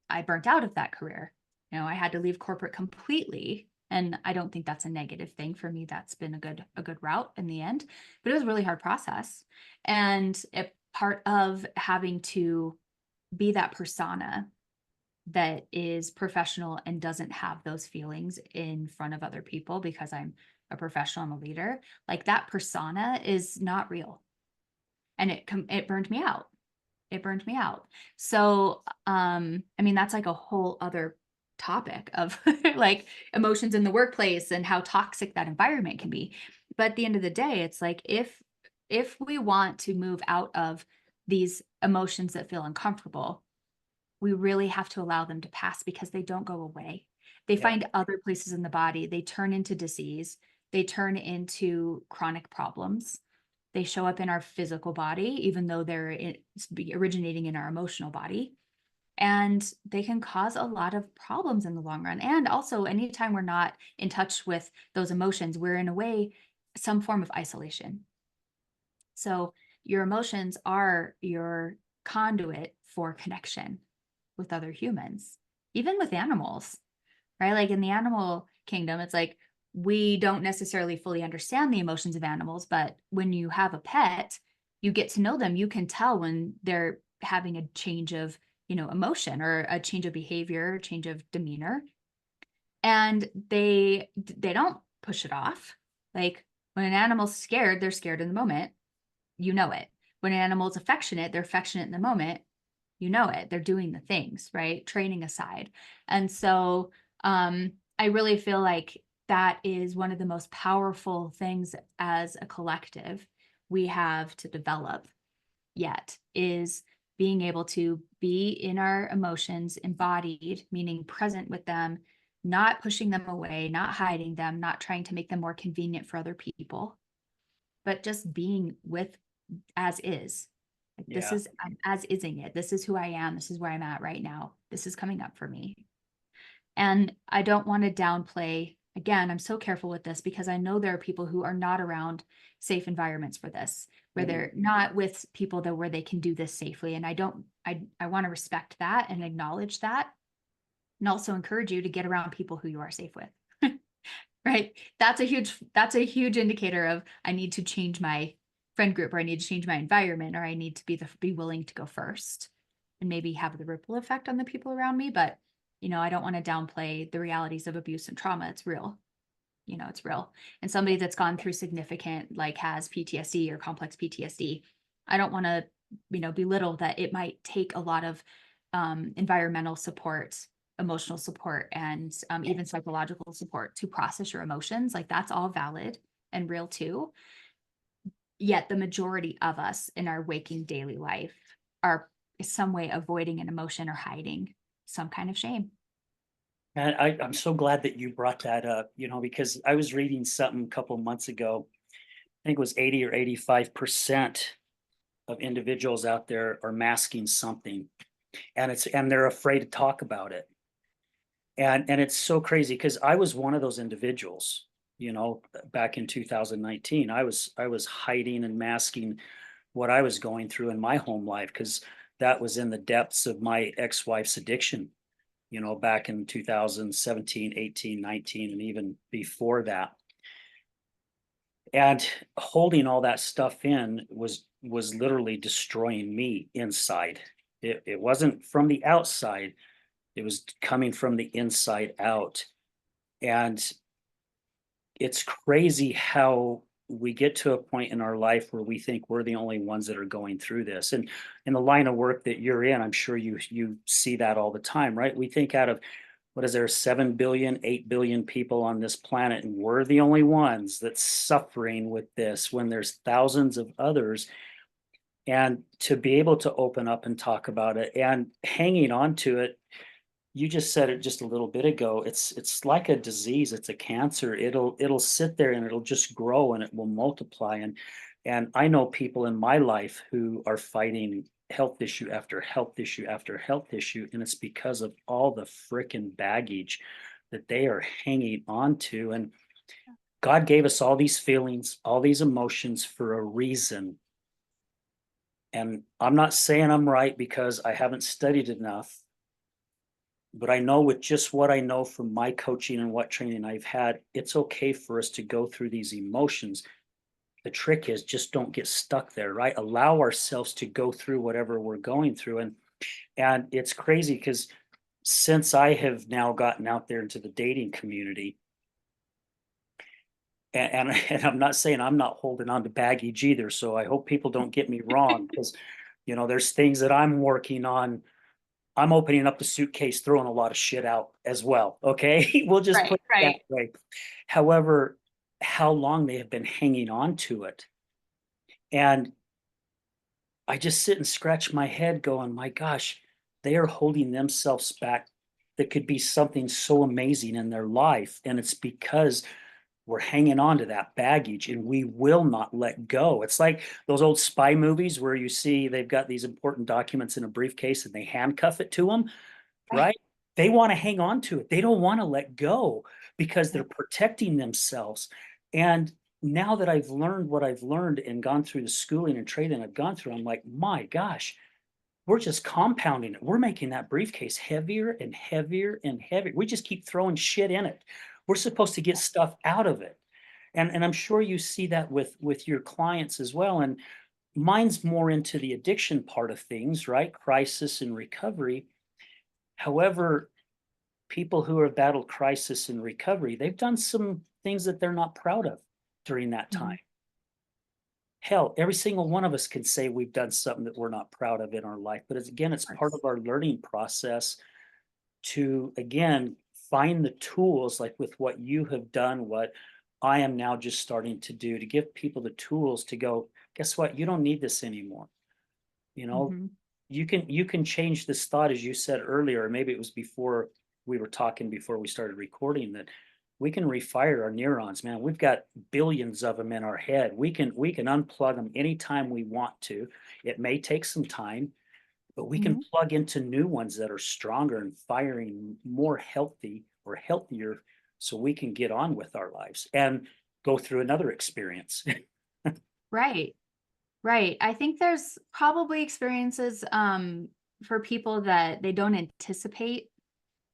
I burnt out of that career. I had to leave corporate completely. And I don't think that's a negative thing for me. That's been a good route in the end. But it was a really hard process. And part of having to be that persona that is professional and doesn't have those feelings in front of other people because I'm a professional, I'm a leader, like that persona is not real. And it burned me out. It burned me out. So, I mean, that's like a whole other topic of like emotions in the workplace and how toxic that environment can be. But at the end of the day, it's like if we want to move out of these emotions that feel uncomfortable, we really have to allow them to pass because they don't go away. They
Yeah.
find other places in the body, they turn into disease, they turn into chronic problems. They show up in our physical body, even though originating in our emotional body. And they can cause a lot of problems in the long run. And also, anytime we're not in touch with those emotions, we're in a way, some form of isolation. So, your emotions are your conduit for connection with other humans, even with animals, right? Like in the animal kingdom, it's like we don't necessarily fully understand the emotions of animals, but when you have a pet, you get to know them. You can tell when they're having a change of, emotion or a change of behavior, change of demeanor. And they don't push it off. Like when an animal's scared, they're scared in the moment. You know it. When an animal's affectionate, they're affectionate in the moment. You know it. They're doing the things, right? Training aside. And so I really feel like that is one of the most powerful things as a collective we have to develop yet is being able to be in our emotions embodied, meaning present with them, not pushing them away, not hiding them, not trying to make them more convenient for other people, but just being with as is. Like
Yeah.
I'm as ising it. This is who I am. This is where I'm at right now. This is coming up for me. And I don't want to downplay. Again, I'm so careful with this because I know there are people who are not around safe environments for this, where
Mhm.
they're not with people that where they can do this safely. And I want to respect that and acknowledge that and also encourage you to get around people who you are safe with. right? That's a huge indicator of I need to change my friend group, or I need to change my environment, or I need to be willing to go first and maybe have the ripple effect on the people around me. But, I don't want to downplay the realities of abuse and trauma. It's real. It's real. And somebody that's gone through significant, like has PTSD or complex PTSD, I don't want to, belittle that it might take a lot of environmental support, emotional support, and even psychological support to process your emotions. Like that's all valid and real too. Yet the majority of us in our waking daily life are some way avoiding an emotion or hiding some kind of shame.
And I'm so glad that you brought that up, because I was reading something a couple of months ago. I think it was 80 or 85% of individuals out there are masking something, and they're afraid to talk about it. And it's so crazy because I was one of those individuals, back in 2019. I was hiding and masking what I was going through in my home life because that was in the depths of my ex-wife's addiction, back in 2017, 18, 19, and even before that. And holding all that stuff in was literally destroying me inside. It wasn't from the outside, it was coming from the inside out. And it's crazy how we get to a point in our life where we think we're the only ones that are going through this. And in the line of work that you're in, I'm sure you see that all the time, right? We think out of what is there, 7 billion, 8 billion people on this planet, and we're the only ones that's suffering with this when there's thousands of others. And to be able to open up and talk about it and hanging on to it, you just said it just a little bit ago. It's like a disease. It's a cancer. It'll sit there and it'll just grow and it will multiply. And I know people in my life who are fighting health issue after health issue after health issue, and it's because of all the freaking baggage that they are hanging on to. And God gave us all these feelings, all these emotions for a reason. And I'm not saying I'm right because I haven't studied enough, but I know with just what I know from my coaching and what training I've had, it's okay for us to go through these emotions. The trick is just don't get stuck there, right? Allow ourselves to go through whatever we're going through. And it's crazy because since I have now gotten out there into the dating community, and I'm not saying I'm not holding on to baggage either. So I hope people don't get me wrong because there's things that I'm working on. I'm opening up the suitcase, throwing a lot of shit out as well. Okay. We'll just
Right,
put it that
right.
way. However, how long they have been hanging on to it. And I just sit and scratch my head going, my gosh, they are holding themselves back. That could be something so amazing in their life. And it's because we're hanging on to that baggage and we will not let go. It's like those old spy movies where you see they've got these important documents in a briefcase and they handcuff it to them.
Right,
Right? They wanna hang on to it. They don't wanna let go because they're
right.
protecting themselves. And now that I've learned what I've learned and gone through the schooling and training I've gone through, I'm like, "My gosh, we're just compounding it. We're making that briefcase heavier and heavier and heavier. We just keep throwing shit in it. We're supposed to get stuff out of it." And I'm sure you see that with your clients as well, and mine's more into the addiction part of things, right? Crisis and recovery. However, people who have battled crisis and recovery, they've done some things that they're not proud of during that time.
Mhm,
Hell, every single one of us can say we've done something that we're not proud of in our life. But it's
of
part of
course.
our learning process to, again, find the tools like with what you have done, what I am now just starting to do to give people the tools to go, guess what? You don't need this anymore. You know,
Mhm,
you can change this thought as you said earlier, or maybe it was before we were talking before we started recording that we can refire our neurons, man. We've got billions of them in our head. We can unplug them anytime we want to. It may take some time, but we can
mhm.
plug into new ones that are stronger and firing more healthy or healthier so we can get on with our lives and go through another experience.
Right, right. I think there's probably experiences, for people that they don't anticipate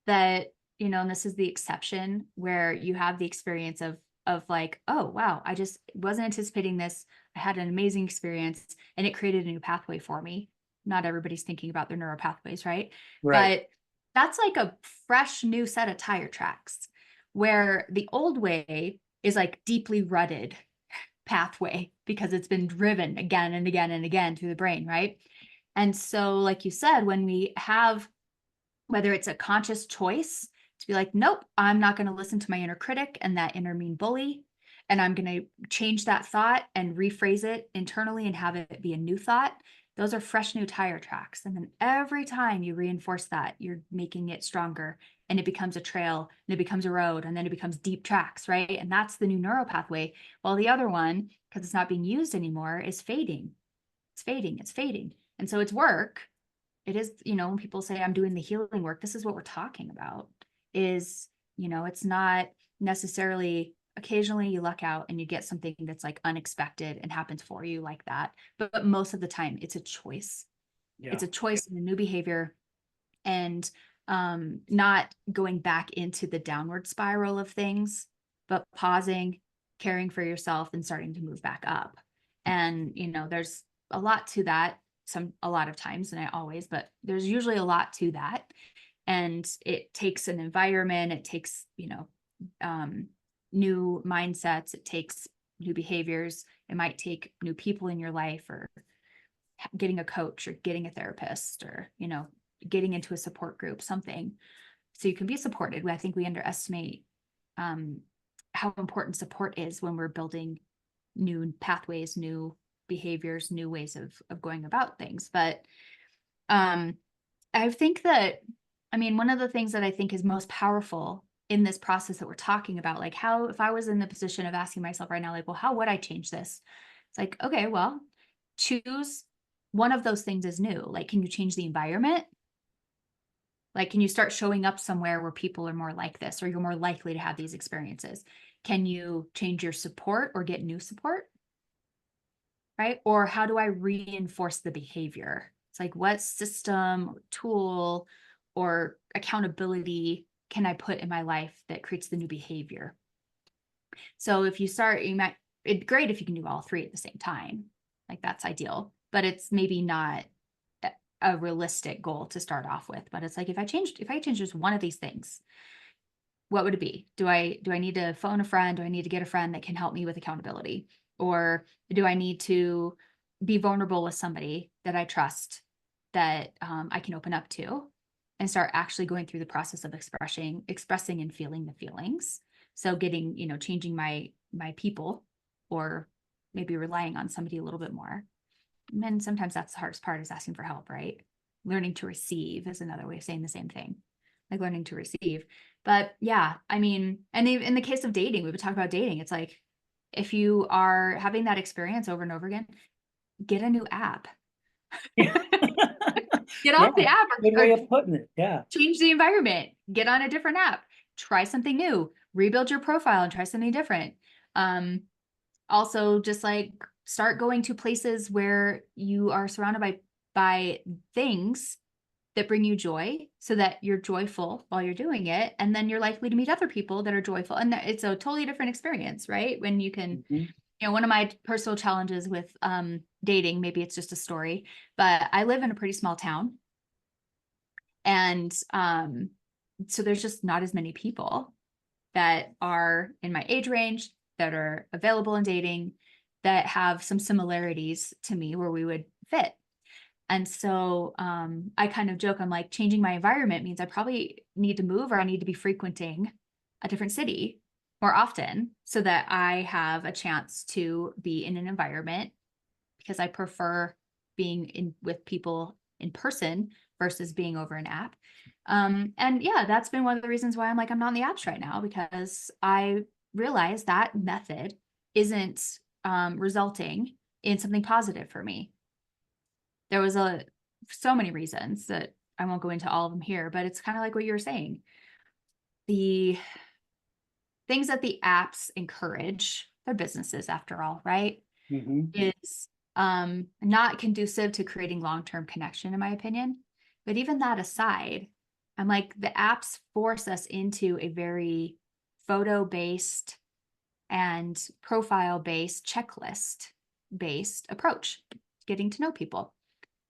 that and this is the exception where you have the experience of like, oh wow, I just wasn't anticipating this. I had an amazing experience and it created a new pathway for me. Not everybody's thinking about their neural pathways, right?
Right.
But that's like a fresh new set of tire tracks, where the old way is like deeply rutted pathway because it's been driven again and again and again through the brain, right? And so, like you said, when we have, whether it's a conscious choice to be like, nope, I'm not going to listen to my inner critic and that inner mean bully, and I'm going to change that thought and rephrase it internally and have it be a new thought. Those are fresh new tire tracks. And then every time you reinforce that, you're making it stronger, and it becomes a trail, and it becomes a road, and then it becomes deep tracks, right? And that's the new neural pathway. While the other one, because it's not being used anymore, is fading. It's fading, it's fading. And so it's work. It is, when people say I'm doing the healing work, this is what we're talking about. Is, it's not necessarily, occasionally you luck out and you get something that's like unexpected and happens for you like that. But most of the time it's a choice.
Yeah.
It's a choice in a new behavior, and not going back into the downward spiral of things, but pausing, caring for yourself, and starting to move back up. And, there's a lot to that, a lot of times, and I always, but there's usually a lot to that. And it takes an environment, it takes, new mindsets, it takes new behaviors, it might take new people in your life, or getting a coach, or getting a therapist, or, getting into a support group, something. So you can be supported. I think we underestimate how important support is when we're building new pathways, new behaviors, new ways of going about things. But I think that, one of the things that I think is most powerful in this process that we're talking about, like how, if I was in the position of asking myself right now, like, well, how would I change this? It's like, okay, well, choose one of those things as new. Like, can you change the environment? Like, can you start showing up somewhere where people are more like this, or you're more likely to have these experiences? Can you change your support or get new support? Right? Or how do I reinforce the behavior? It's like, what system or tool or accountability can I put in my life that creates the new behavior? So if you start, it's great if you can do all three at the same time. Like, that's ideal, but it's maybe not a realistic goal to start off with. But it's like, if I change just one of these things, what would it be? Do I need to phone a friend? Do I need to get a friend that can help me with accountability? Or do I need to be vulnerable with somebody that I trust, that I can open up to, and start actually going through the process of expressing and feeling the feelings? So getting, changing my people, or maybe relying on somebody a little bit more. And then sometimes that's the hardest part, is asking for help, right? Learning to receive is another way of saying the same thing, like learning to receive. But yeah, and in the case of dating, we would talk about dating. It's like, if you are having that experience over and over again, get a new app.
Yeah.
Get
Yeah.
off the app,
Good
or
way of putting it. Yeah.
change the environment, get on a different app, try something new, rebuild your profile and try something different. Also, just like, start going to places where you are surrounded by things that bring you joy, so that you're joyful while you're doing it. And then you're likely to meet other people that are joyful. And it's a totally different experience, right? When you can,
Mhm.
one of my personal challenges with dating, maybe it's just a story, but I live in a pretty small town. And so there's just not as many people that are in my age range, that are available in dating, that have some similarities to me where we would fit. And so I kind of joke, I'm like, changing my environment means I probably need to move, or I need to be frequenting a different city more often, so that I have a chance to be in an environment, because I prefer being in with people in person versus being over an app. And yeah, that's been one of the reasons why I'm like, I'm not on the apps right now, because I realize that method isn't resulting in something positive for me. There was so many reasons that I won't go into all of them here, but it's kind of like what you were saying. The things that the apps encourage, they're businesses after all, right?
Mhm.
Is not conducive to creating long-term connection, in my opinion. But even that aside, I'm like, the apps force us into a very photo-based and profile-based, checklist-based approach, getting to know people.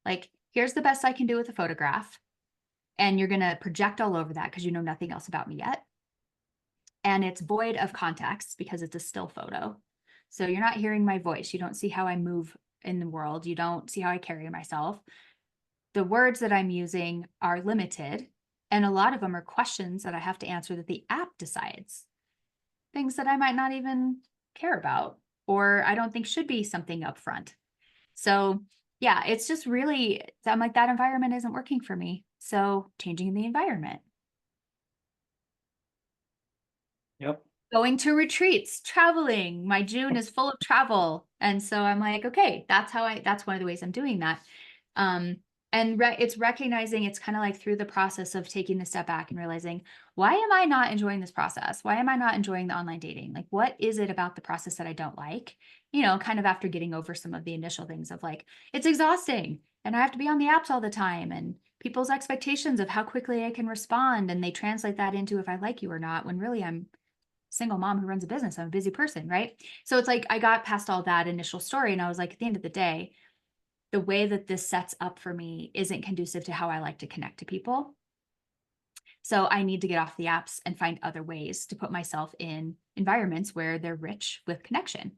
Like, here's the best I can do with a photograph. And you're going to project all over that because you know nothing else about me yet. And it's void of context because it's a still photo. So you're not hearing my voice. You don't see how I move in the world. You don't see how I carry myself. The words that I'm using are limited. And a lot of them are questions that I have to answer that the app decides. Things that I might not even care about, or I don't think should be something up front. So yeah, it's just really, I'm like, that environment isn't working for me. So changing the environment.
Yep.
Going to retreats, traveling. My June is full of travel. And so I'm like, okay, that's one of the ways I'm doing that. And it's recognizing, it's kind of like through the process of taking the step back and realizing, why am I not enjoying this process? Why am I not enjoying the online dating? Like, what is it about the process that I don't like? You know, kind of after getting over some of the initial things of like, it's exhausting and I have to be on the apps all the time, and people's expectations of how quickly I can respond. And they translate that into if I like you or not, when really I'm single mom who runs a business. I'm a busy person, right? So it's like I got past all that initial story and I was like, at the end of the day, the way that this sets up for me isn't conducive to how I like to connect to people. So I need to get off the apps and find other ways to put myself in environments where they're rich with connection.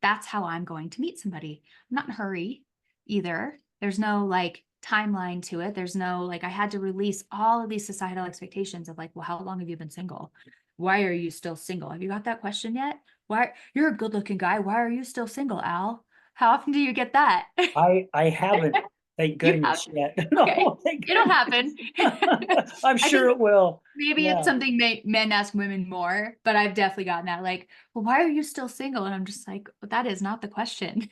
That's how I'm going to meet somebody. I'm not in a hurry either. There's no like timeline to it. There's no like, I had to release all of these societal expectations of like, well, how long have you been single? Why are you still single? Have you got that question yet? Why, you're a good looking guy. Why are you still single, Al? How often do you get that?
I haven't, thank
You have?
goodness yet.
Okay.
No, thank
It'll
goodness.
happen.
I'm
I
sure
think
it will.
maybe it's
Yeah,
something men ask women more, but I've definitely gotten that like, well, why are you still single? And I'm just like, well, that is not the question.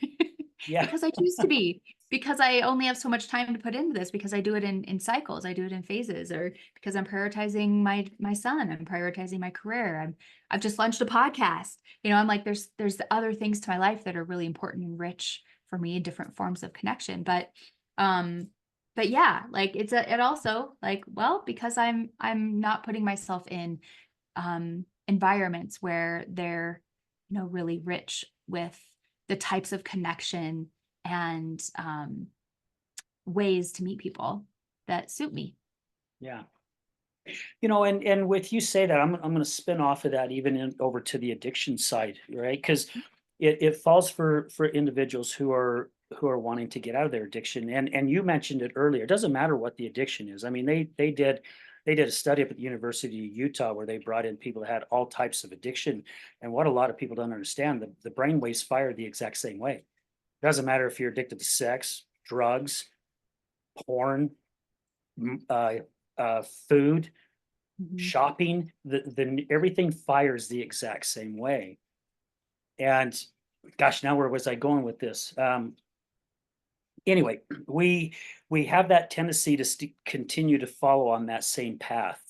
yeah,
Because I choose to be, because I only have so much time to put into this, because I do it in cycles, I do it in phases, or because I'm prioritizing my son, I'm prioritizing my career. I've just launched a podcast. You know, I'm like, there's the other things to my life that are really important and rich for me, different forms of connection. Um, but yeah, like it also like, well, because I'm not putting myself in environments where they're, you know, really rich with the types of connection and ways to meet people that suit me.
yeah. You know, and with you say that, I'm gonna spin off of that even over to the addiction side, right? Because it falls for individuals who are wanting to get out of their addiction. And you mentioned it earlier. It doesn't matter what the addiction is. I mean, they did a study up at the University of Utah where they brought in people that had all types of addiction. And what a lot of people don't understand, the brain waves fire the exact same way. It doesn't matter if you're addicted to sex, drugs, porn, m- uh, food,
Mhm.
shopping, the everything fires the exact same way. And gosh, now where was I going with this? Anyway, we have that tendency to continue to follow on that same path,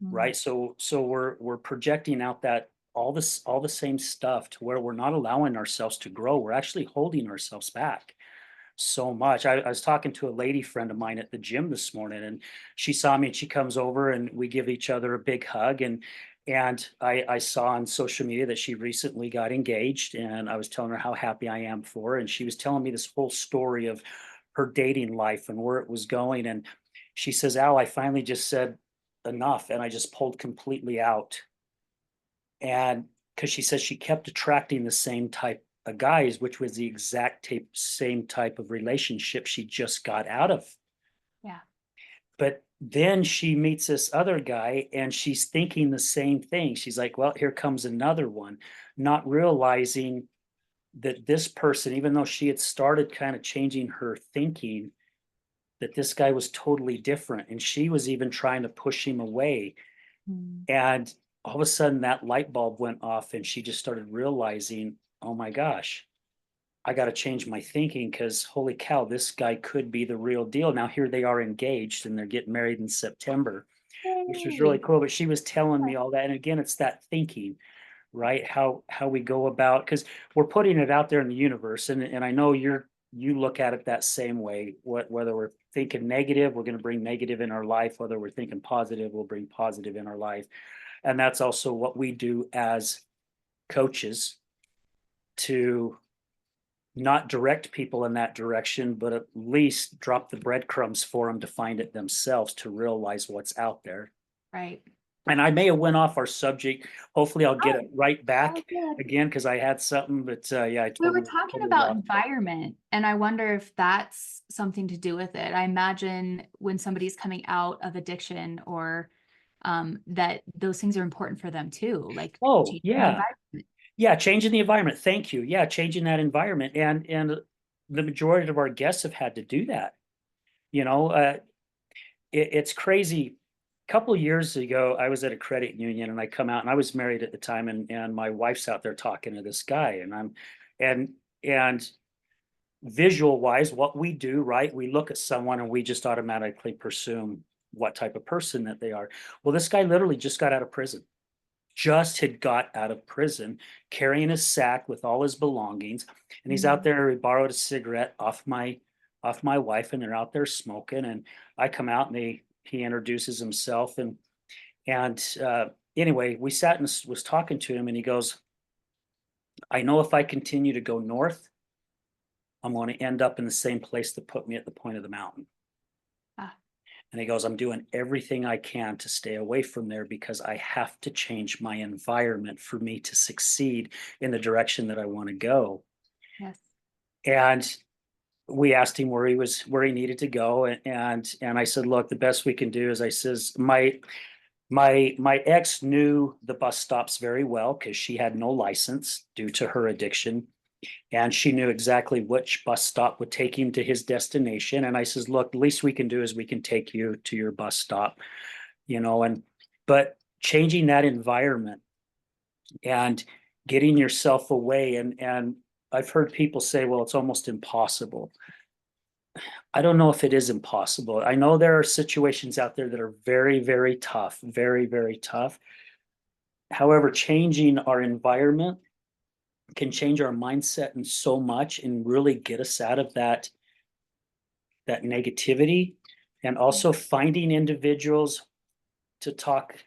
Mm.
right? So we're projecting out that all the same stuff to where we're not allowing ourselves to grow. We're actually holding ourselves back so much. I was talking to a lady friend of mine at the gym this morning, and she saw me and she comes over and we give each other a big hug. And I saw on social media that she recently got engaged, and I was telling her how happy I am for her. And she was telling me this whole story of her dating life and where it was going. And she says, Al, I finally just said enough, and I just pulled completely out. And because she says she kept attracting the same type of guys, which was the exact same type of relationship she just got out of.
Yeah.
But then she meets this other guy and she's thinking the same thing. She's like, well, here comes another one, not realizing that this person, even though she had started kind of changing her thinking, that this guy was totally different. And she was even trying to push him away.
Mm.
And all of a sudden that light bulb went off and she just started realizing, oh my gosh, I got to change my thinking because holy cow, this guy could be the real deal. Now here they are engaged and they're getting married in September, which was really
Yay.
cool. But she was telling me all that. And again, it's that thinking, right? How we go about, because we're putting it out there in the universe. And I know you look at it that same way. Whether we're thinking negative, we're going to bring negative in our life. Whether we're thinking positive, we'll bring positive in our life. And that's also what we do as coaches, to not direct people in that direction, but at least drop the breadcrumbs for them to find it themselves, to realize what's out there.
Right.
And I may have went off our subject. Hopefully I'll get
Oh,
it right back
oh, good.
again, because I had something, but yeah, I
We were
totally,
talking
totally
about
lost it.
environment, and I wonder if that's something to do with it. I imagine when somebody's coming out of addiction, or that those things are important for them too, like
Oh,
changing the
yeah.
environment.
Yeah, changing the environment. Thank you. Yeah, changing that environment. And the majority of our guests have had to do that. You know, it's crazy. A couple of years ago, I was at a credit union and I come out, and I was married at the time, and my wife's out there talking to this guy, and and visual wise, what we do, right? We look at someone and we just automatically presume what type of person that they are. Well, this guy literally just got out of prison. Just had got out of prison, carrying a sack with all his belongings, and he's out
Mhm.
there. He borrowed a cigarette off my wife, and they're out there smoking. And I come out, and he introduces himself, and anyway, we sat and was talking to him, and he goes, "I know if I continue to go north, I'm going to end up in the same place that put me at the point of the mountain."
Ah,
And he goes, "I'm doing everything I can to stay away from there because I have to change my environment for me to succeed in the direction that I want to go."
yes.
And we asked him where he needed to go, and I said, "Look, the best we can do is," I says, my ex knew the bus stops very well because she had no license due to her addiction, and she knew exactly which bus stop would take him to his destination. And I says, "Look, the least we can do is we can take you to your bus stop, and but changing that environment and getting yourself away." And I've heard people say, "Well, it's almost impossible." I don't know if it is impossible. I know there are situations out there that are very, very tough, very, very tough. However, changing our environment can change our mindset and so much, and really get us out of that negativity, and
Yeah.
also finding individuals to talk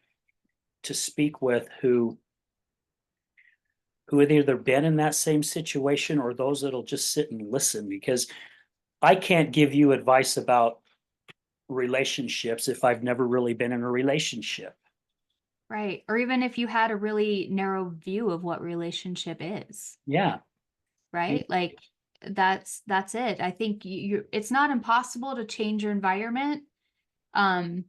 to speak with who have either been in that same situation, or those that'll just sit and listen, because I can't give you advice about relationships if I've never really been in a relationship.
Right. Or even if you had a really narrow view of what relationship is,
Yeah.
right? Like that's it. I think it's not impossible to change your environment. Um,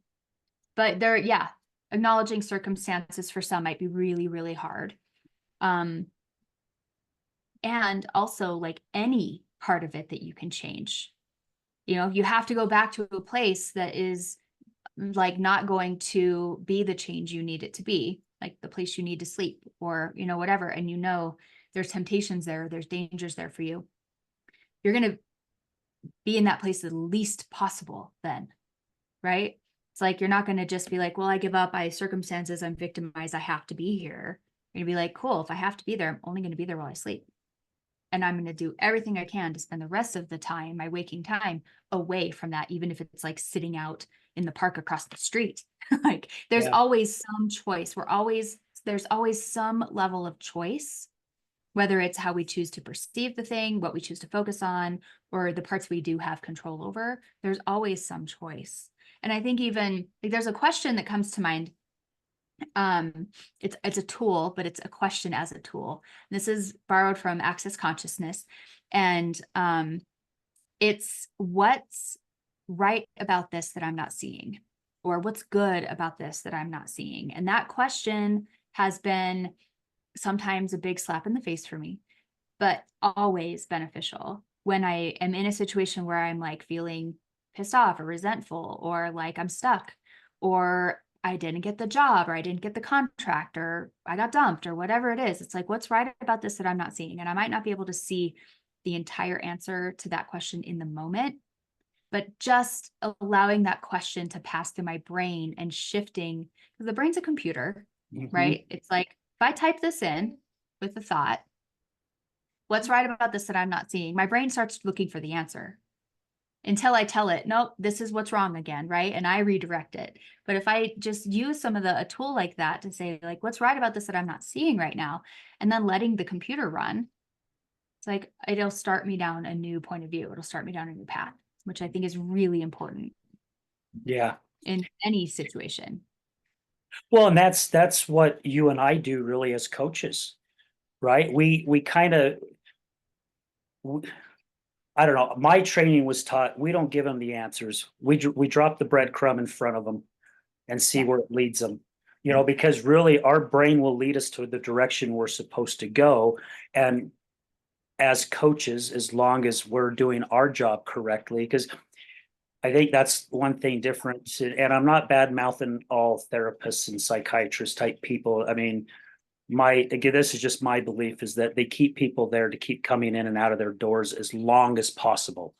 but yeah, acknowledging circumstances for some might be really, really hard. Um, and also like any part of it that you can change. You have to go back to a place that is like not going to be the change you need it to be, like the place you need to sleep, or whatever, and there's temptations there, there's dangers there for you. You're going to be in that place the least possible then, right? It's like you're not going to just be like, well, I give up, circumstances, I'm victimized, I have to be here. You're going to be like, cool, if I have to be there, I'm only going to be there while I sleep, and I'm going to do everything I can to spend the rest of the time, my waking time, away from that, even if it's like sitting out in the park across the street. Like there's
Yeah.
always some choice. There's always some level of choice, whether it's how we choose to perceive the thing, what we choose to focus on, or the parts we do have control over. There's always some choice. And I think even like there's a question that comes to mind. It's a tool, but it's a question as a tool. This is borrowed from Access Consciousness, and it's what's right about this that I'm not seeing, or what's good about this that I'm not seeing. And that question has been sometimes a big slap in the face for me, but always beneficial when I am in a situation where I'm like feeling pissed off or resentful, or like I'm stuck, or I didn't get the job, or I didn't get the contract, or I got dumped, or whatever it is. It's like, what's right about this that I'm not seeing? And I might not be able to see the entire answer to that question in the moment, but just allowing that question to pass through my brain and shifting, because the brain's a computer,
Mhm.
right? It's like, if I type this in with a thought, What's right about this that I'm not seeing? My brain starts looking for the answer until I tell it, nope, this is what's wrong again, right? And I redirect it. But if I just use a tool like that to say, like, what's right about this that I'm not seeing right now, and then letting the computer run, it's like, it'll start me down a new point of view. It'll start me down a new path, which I think is really important
Yeah.
in any situation.
Well, and that's what you and I do really as coaches, right? We kind of, I don't know. My training was taught we don't give them the answers. We drop the breadcrumb in front of them and see
Yeah.
where it leads them. You know, because really our brain will lead us to the direction we're supposed to go. And as coaches, as long as we're doing our job correctly, because I think that's one thing different. And I'm not bad mouthing all therapists and psychiatrist type people. I mean, again, this is just my belief is that they keep people there to keep coming in and out of their doors as long as possible.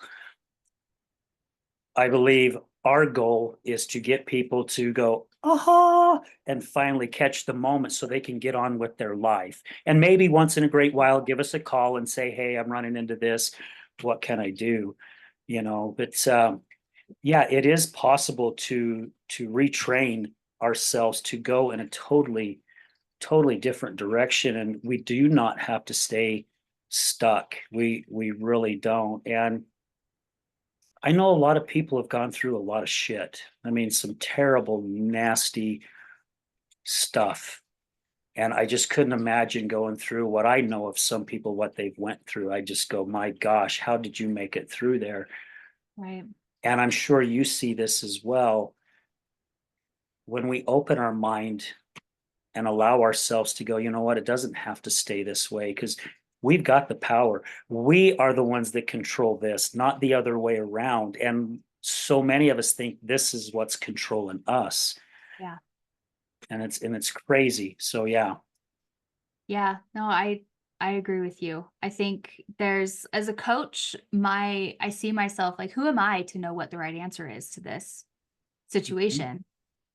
I believe our goal is to get people to go, aha, and finally catch the moment so they can get on with their life. And maybe once in a great while, give us a call and say, hey, I'm running into this. What can I do? You know, but yeah, it is possible to retrain ourselves to go in a totally different direction. And we do not have to stay stuck. We really don't. And I know a lot of people have gone through a lot of shit. I mean, some terrible, nasty stuff. And I just couldn't imagine going through what I know of some people, what they've went through. I just go, my gosh, how did you make it through there?
Right.
And I'm sure you see this as well. When we open our mind and allow ourselves to go, you know what, it doesn't have to stay this way because we've got the power. We are the ones that control this, not the other way around. And so many of us think this is what's controlling us.
Yeah.
And it's crazy. So yeah.
Yeah. No, I agree with you. I think there's, as a coach, I see myself like, who am I to know what the right answer is to this situation?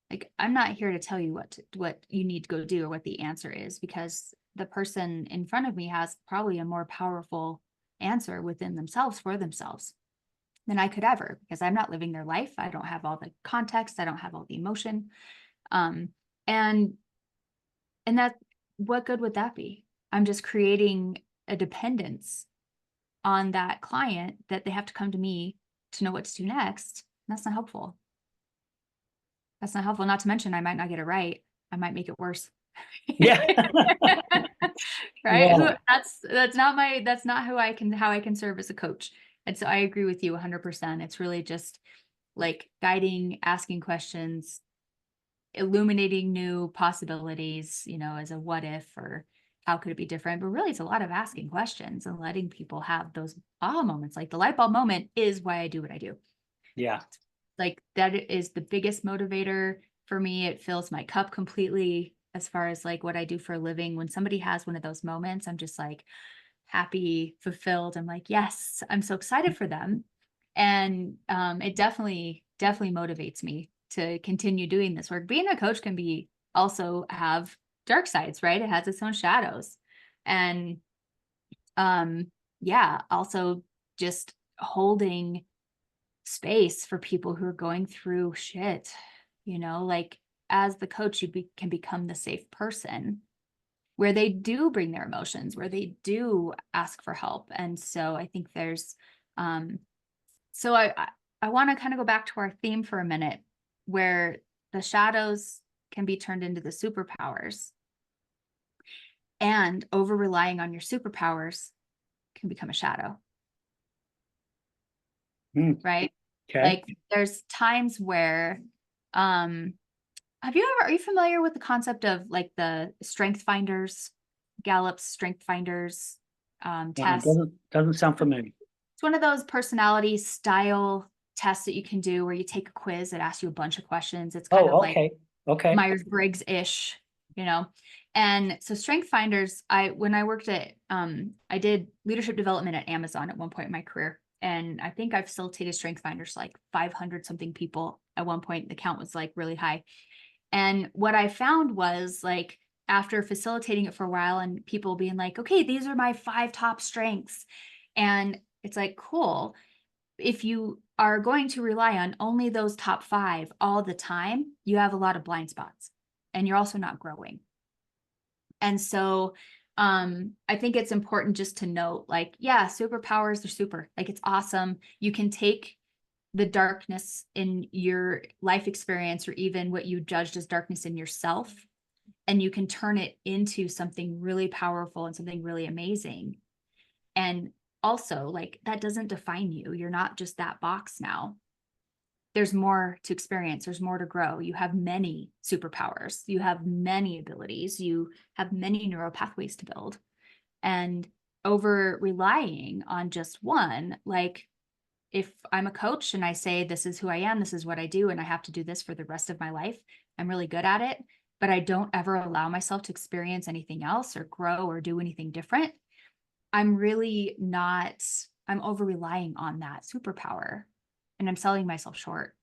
Like, I'm not here to tell you what you need to go do or what the answer is, because the person in front of me has probably a more powerful answer within themselves for themselves than I could ever, because I'm not living their life. I don't have all the context. I don't have all the emotion. Um, and that, what good would that be? I'm just creating a dependence on that client that they have to come to me to know what to do next. That's not helpful. That's not helpful. Not to mention, I might not get it right. I might make it worse.
Yeah.
Right?
Well,
That's not how I can serve as a coach. And so I agree with you 100%. It's really just like guiding, asking questions, illuminating new possibilities, as a what if or how could it be different? But really, it's a lot of asking questions and letting people have those aha moments. Like the light bulb moment is why I do what I do.
yeah.
Like that is the biggest motivator for me. It fills my cup completely as far as like what I do for a living. When somebody has one of those moments, I'm just like happy, fulfilled. I'm like, yes, I'm so excited for them. And it definitely motivates me to continue doing this work. Being a coach can be also have dark sides, right? It has its own shadows. And yeah, also just holding space for people who are going through shit, like as the coach, can become the safe person where they do bring their emotions, where they do ask for help. And so I think there's, so I want to kind of go back to our theme for a minute, where the shadows can be turned into the superpowers, and over relying on your superpowers can become a shadow. Right?
Okay.
Like there's times where, um, are you familiar with the concept of like the strength finders, Gallup's strength finders test?
Doesn't sound familiar.
It's one of those personality style tests that you can do where you take a quiz that asks you a bunch of questions. It's kind of
Oh,
like
okay. Okay.
Myers-Briggs-ish, you know. And so strength finders, when I worked at I did leadership development at Amazon at one point in my career. And I think I've facilitated strength finders like 500 something people at one point. The count was like really high. And what I found was like after facilitating it for a while and people being like, okay, these are my 5 top strengths. And it's like, cool. If you are going to rely on only those top 5 all the time, you have a lot of blind spots and you're also not growing. And so I think it's important just to note, like, yeah, superpowers are super, like, it's awesome. You can take the darkness in your life experience or even what you judged as darkness in yourself, and you can turn it into something really powerful and something really amazing. And also, like, that doesn't define you. You're not just that box now. There's more to experience. There's more to grow. You have many superpowers. You have many abilities. You have many neural pathways to build. And over relying on just one, like, if I'm a coach and I say, this is who I am, this is what I do, and I have to do this for the rest of my life, I'm really good at it, but I don't ever allow myself to experience anything else or grow or do anything different, I'm really not, I'm over relying on that superpower and I'm selling myself short,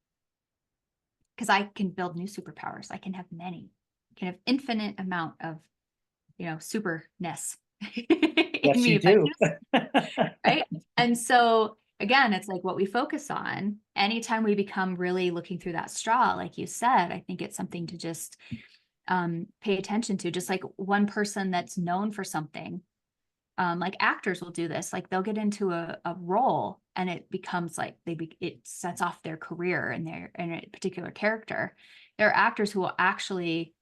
because I can build new superpowers. I can have many, I can have infinite amount of, superness in
Yes,
me
you
if I
do.
choose, right? And so again, it's like what we focus on. Anytime we become really looking through that straw, like you said, I think it's something to just pay attention to. Just like one person that's known for something, like actors will do this, like they'll get into a role and it becomes like it sets off their career and their in a particular character. There are actors who will actually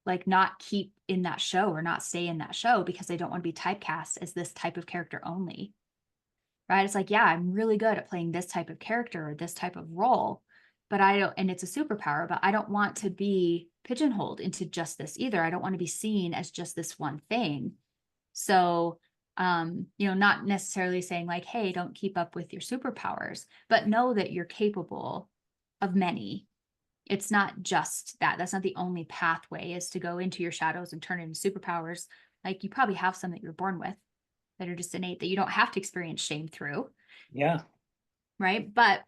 like not keep in that show or not stay in that show because they don't want to be typecast as this type of character only, right? It's like, yeah, I'm really good at playing this type of character or this type of role, but I don't, and it's a superpower, but I don't want to be pigeonholed into just this either. I don't want to be seen as just this one thing. So, not necessarily saying like, hey, don't keep up with your superpowers, but know that you're capable of many. It's not just that. That's not the only pathway, is to go into your shadows and turn into superpowers. Like, you probably have some that you're born with that are just innate that you don't have to experience shame through.
Yeah.
Right. But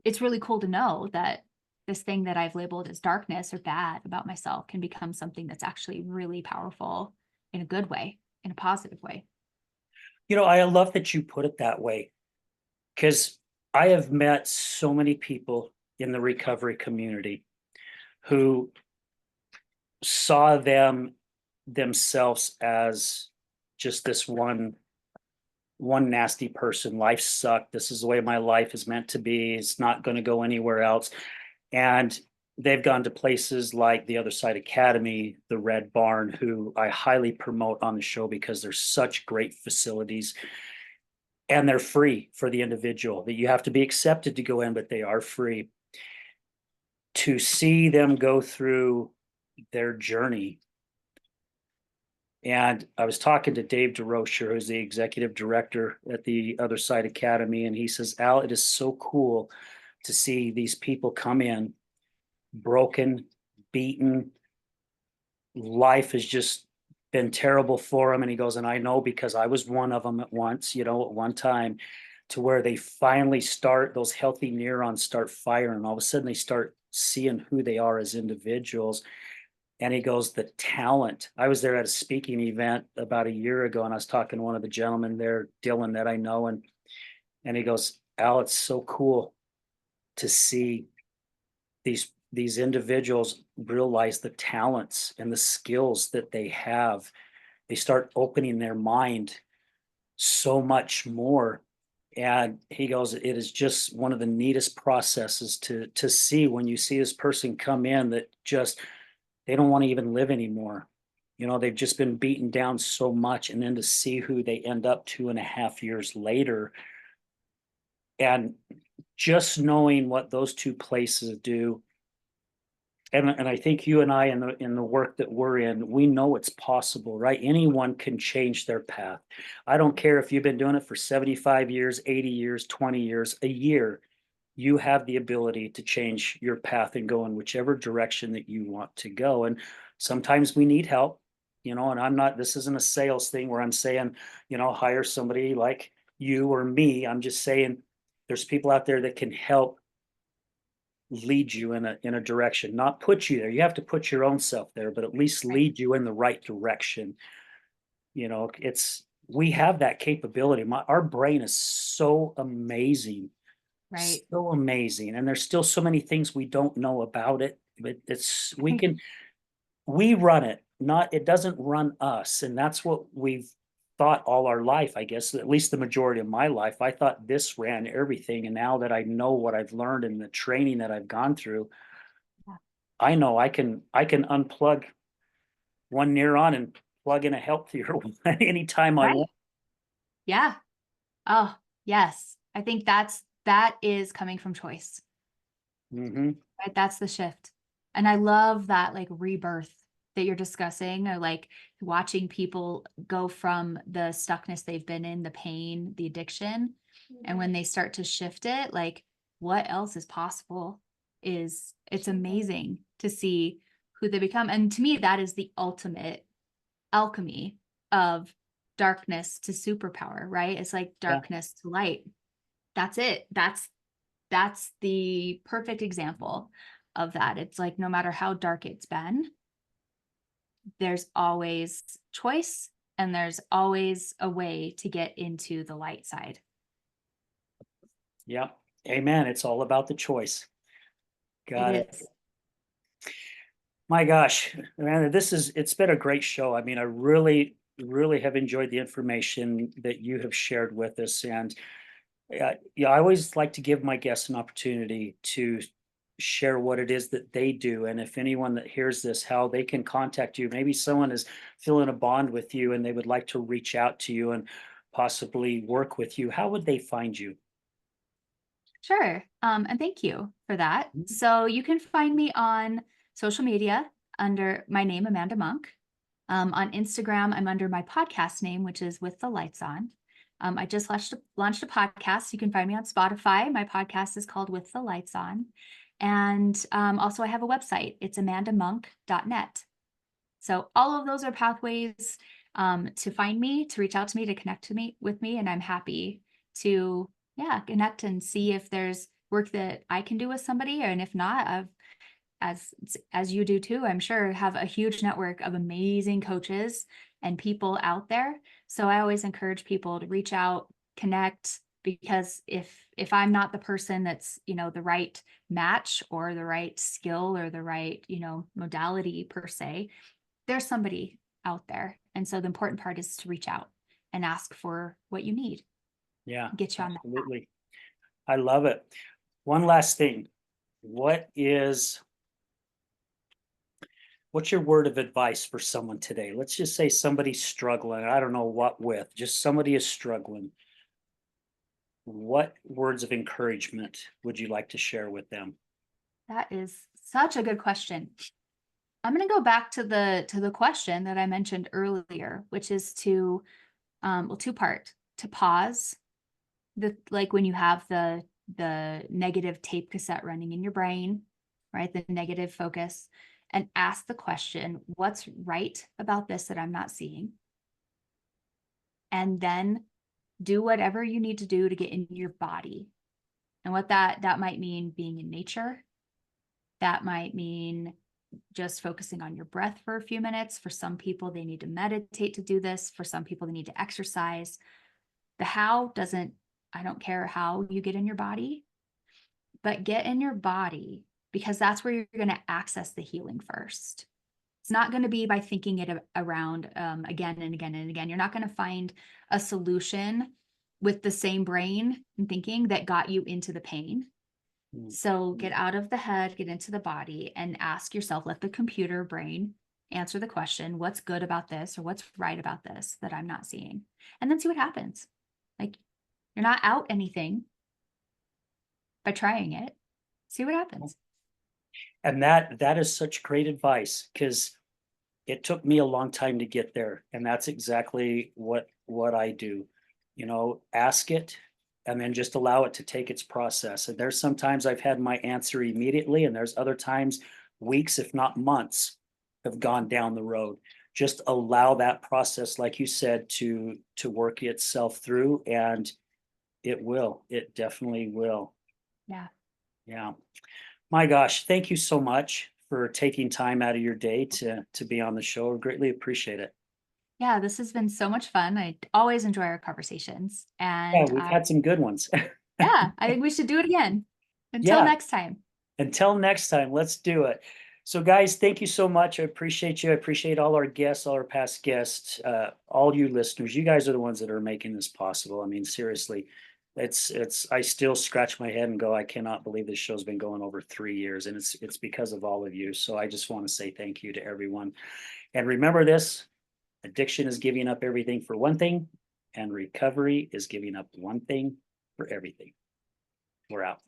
it's really cool to know that this thing that I've labeled as darkness or bad about myself can become something that's actually really powerful in a good way, in a positive way.
I love that you put it that way, because I have met so many people in the recovery community who saw themselves as just this one nasty person. Life sucked. This is the way my life is meant to be. It's not going to go anywhere else. And they've gone to places like the Other Side Academy, the Red Barn, who I highly promote on the show because they're such great facilities and they're free for the individual. That you have to be accepted to go in, but they are free. To see them go through their journey. And I was talking to Dave DeRocher, who's the executive director at the Other Side Academy, and he says, Al, it is so cool to see these people come in broken, beaten. Life has just been terrible for them. And he goes, and I know because I was one of them at once, at one time, to where they finally start, those healthy neurons start firing. All of a sudden, they start seeing who they are as individuals. And he goes, the talent. I was there at a speaking event about a year ago, and I was talking to one of the gentlemen there, Dylan, that I know, and he goes, Al, it's so cool to see these individuals realize the talents and the skills that they have. They start opening their mind so much more. And he goes, it is just one of the neatest processes to see when you see this person come in that just they don't want to even live anymore. They've just been beaten down so much, and then to see who they end up 2.5 years later, and just knowing what those two places do. And I think you and I, in the work that we're in, we know it's possible, right? Anyone can change their path. I don't care if you've been doing it for 75 years, 80 years, 20 years, a year. You have the ability to change your path and go in whichever direction that you want to go. And sometimes we need help, and this isn't a sales thing where I'm saying, hire somebody like you or me. I'm just saying there's people out there that can help lead you in a direction, not put you there. You have to put your own self there, but at least
Right.
lead you in the right direction. It's we have that capability. Our brain is
Right.
so amazing, and there's still so many things we don't know about it. But we run it, not it doesn't run us, and that's what we've thought all our life, I guess, at least the majority of my life. I thought this ran everything, and now that I know what I've learned and the training that I've gone through,
Yeah.
I know I can unplug one neuron and plug in a healthier one anytime I
Right.
want.
Yeah. Oh, yes. I think that is coming from choice,
Mhm.
right? That's the shift. And I love that like rebirth that you're discussing, or like watching people go from the stuckness they've been in, the pain, the addiction, and when they start to shift it, like what else is possible is it's amazing to see who they become. And to me, that is the ultimate alchemy of darkness to superpower, right? It's like
Yeah.
darkness to light. That's it. That's the perfect example of that. It's like no matter how dark it's been, there's always choice and there's always a way to get into the light side.
Yeah. Amen. It's all about the choice.
It
Got it.
is.
My gosh, man, it's been a great show. I mean, I really have enjoyed the information that you have shared with us. And yeah, I always like to give my guests an opportunity to share what it is that they do. And if anyone that hears this, how they can contact you. Maybe someone is feeling a bond with you and they would like to reach out to you and possibly work with you. How would they find you?
Sure. And thank you for that.
Mhm.
So you can find me on social media under my name, Amanda Monk. On Instagram, I'm under my podcast name, which is With the Lights On. I just launched a podcast. You can find me on Spotify. My podcast is called With the Lights On. And also, I have a website. It's amandamonk.net. So all of those are pathways to find me, to reach out to me, to connect to me with me, and I'm happy to connect and see if there's work that I can do with somebody, and if not, as you do too, I'm sure have a huge network of amazing coaches and people out there. So I always encourage people to reach out, connect, because if I'm not the person that's, the right match or the right skill or the right, modality per se, there's somebody out there. And so the important part is to reach out and ask for what you need,
Yeah,
get you on that path.
absolutely. I love it. One last thing. What is what's your word of advice for someone today? Let's just say somebody's struggling. I don't know what with, just somebody is struggling. What words of encouragement would you like to share with them?
That is such a good question. I'm going to go back to the question that I mentioned earlier, which is to two part, to pause, the like when you have the negative tape cassette running in your brain, right? The negative focus, and ask the question, what's right about this that I'm not seeing? And then do whatever you need to do to get in your body. And what that might mean, being in nature. That might mean just focusing on your breath for a few minutes. For some people, they need to meditate to do this. For some people, they need to exercise. The how doesn't, I don't care how you get in your body, but get in your body, because that's where you're going to access the healing first. It's not going to be by thinking it around again and again and again. You're not going to find a solution with the same brain and thinking that got you into the pain.
Mm.
So get out of the head, get into the body, and ask yourself, let the computer brain answer the question, what's good about this or what's right about this that I'm not seeing? And then see what happens. Like, you're not out anything by trying it. See what happens.
And that is such great advice because it took me a long time to get there. And that's exactly what I do. Ask it and then just allow it to take its process. And there's sometimes I've had my answer immediately, and there's other times weeks, if not months, have gone down the road. Just allow that process, like you said, to work itself through, and it will. It definitely will.
Yeah.
Yeah. My gosh, thank you so much for taking time out of your day to be on the show. Greatly appreciate it.
Yeah, this has been so much fun. I always enjoy our conversations,
Yeah,
and
we've had some good ones.
yeah, I think we should do it again. Until
Yeah,
next time.
until next time, let's do it. So guys, thank you so much. I appreciate you. I appreciate all our guests, all our past guests, all you listeners. You guys are the ones that are making this possible. I mean, seriously, I still scratch my head and go, I cannot believe this show's been going over 3 years, and it's because of all of you. So I just want to say thank you to everyone. And remember this, addiction is giving up everything for one thing, and recovery is giving up one thing for everything. We're out.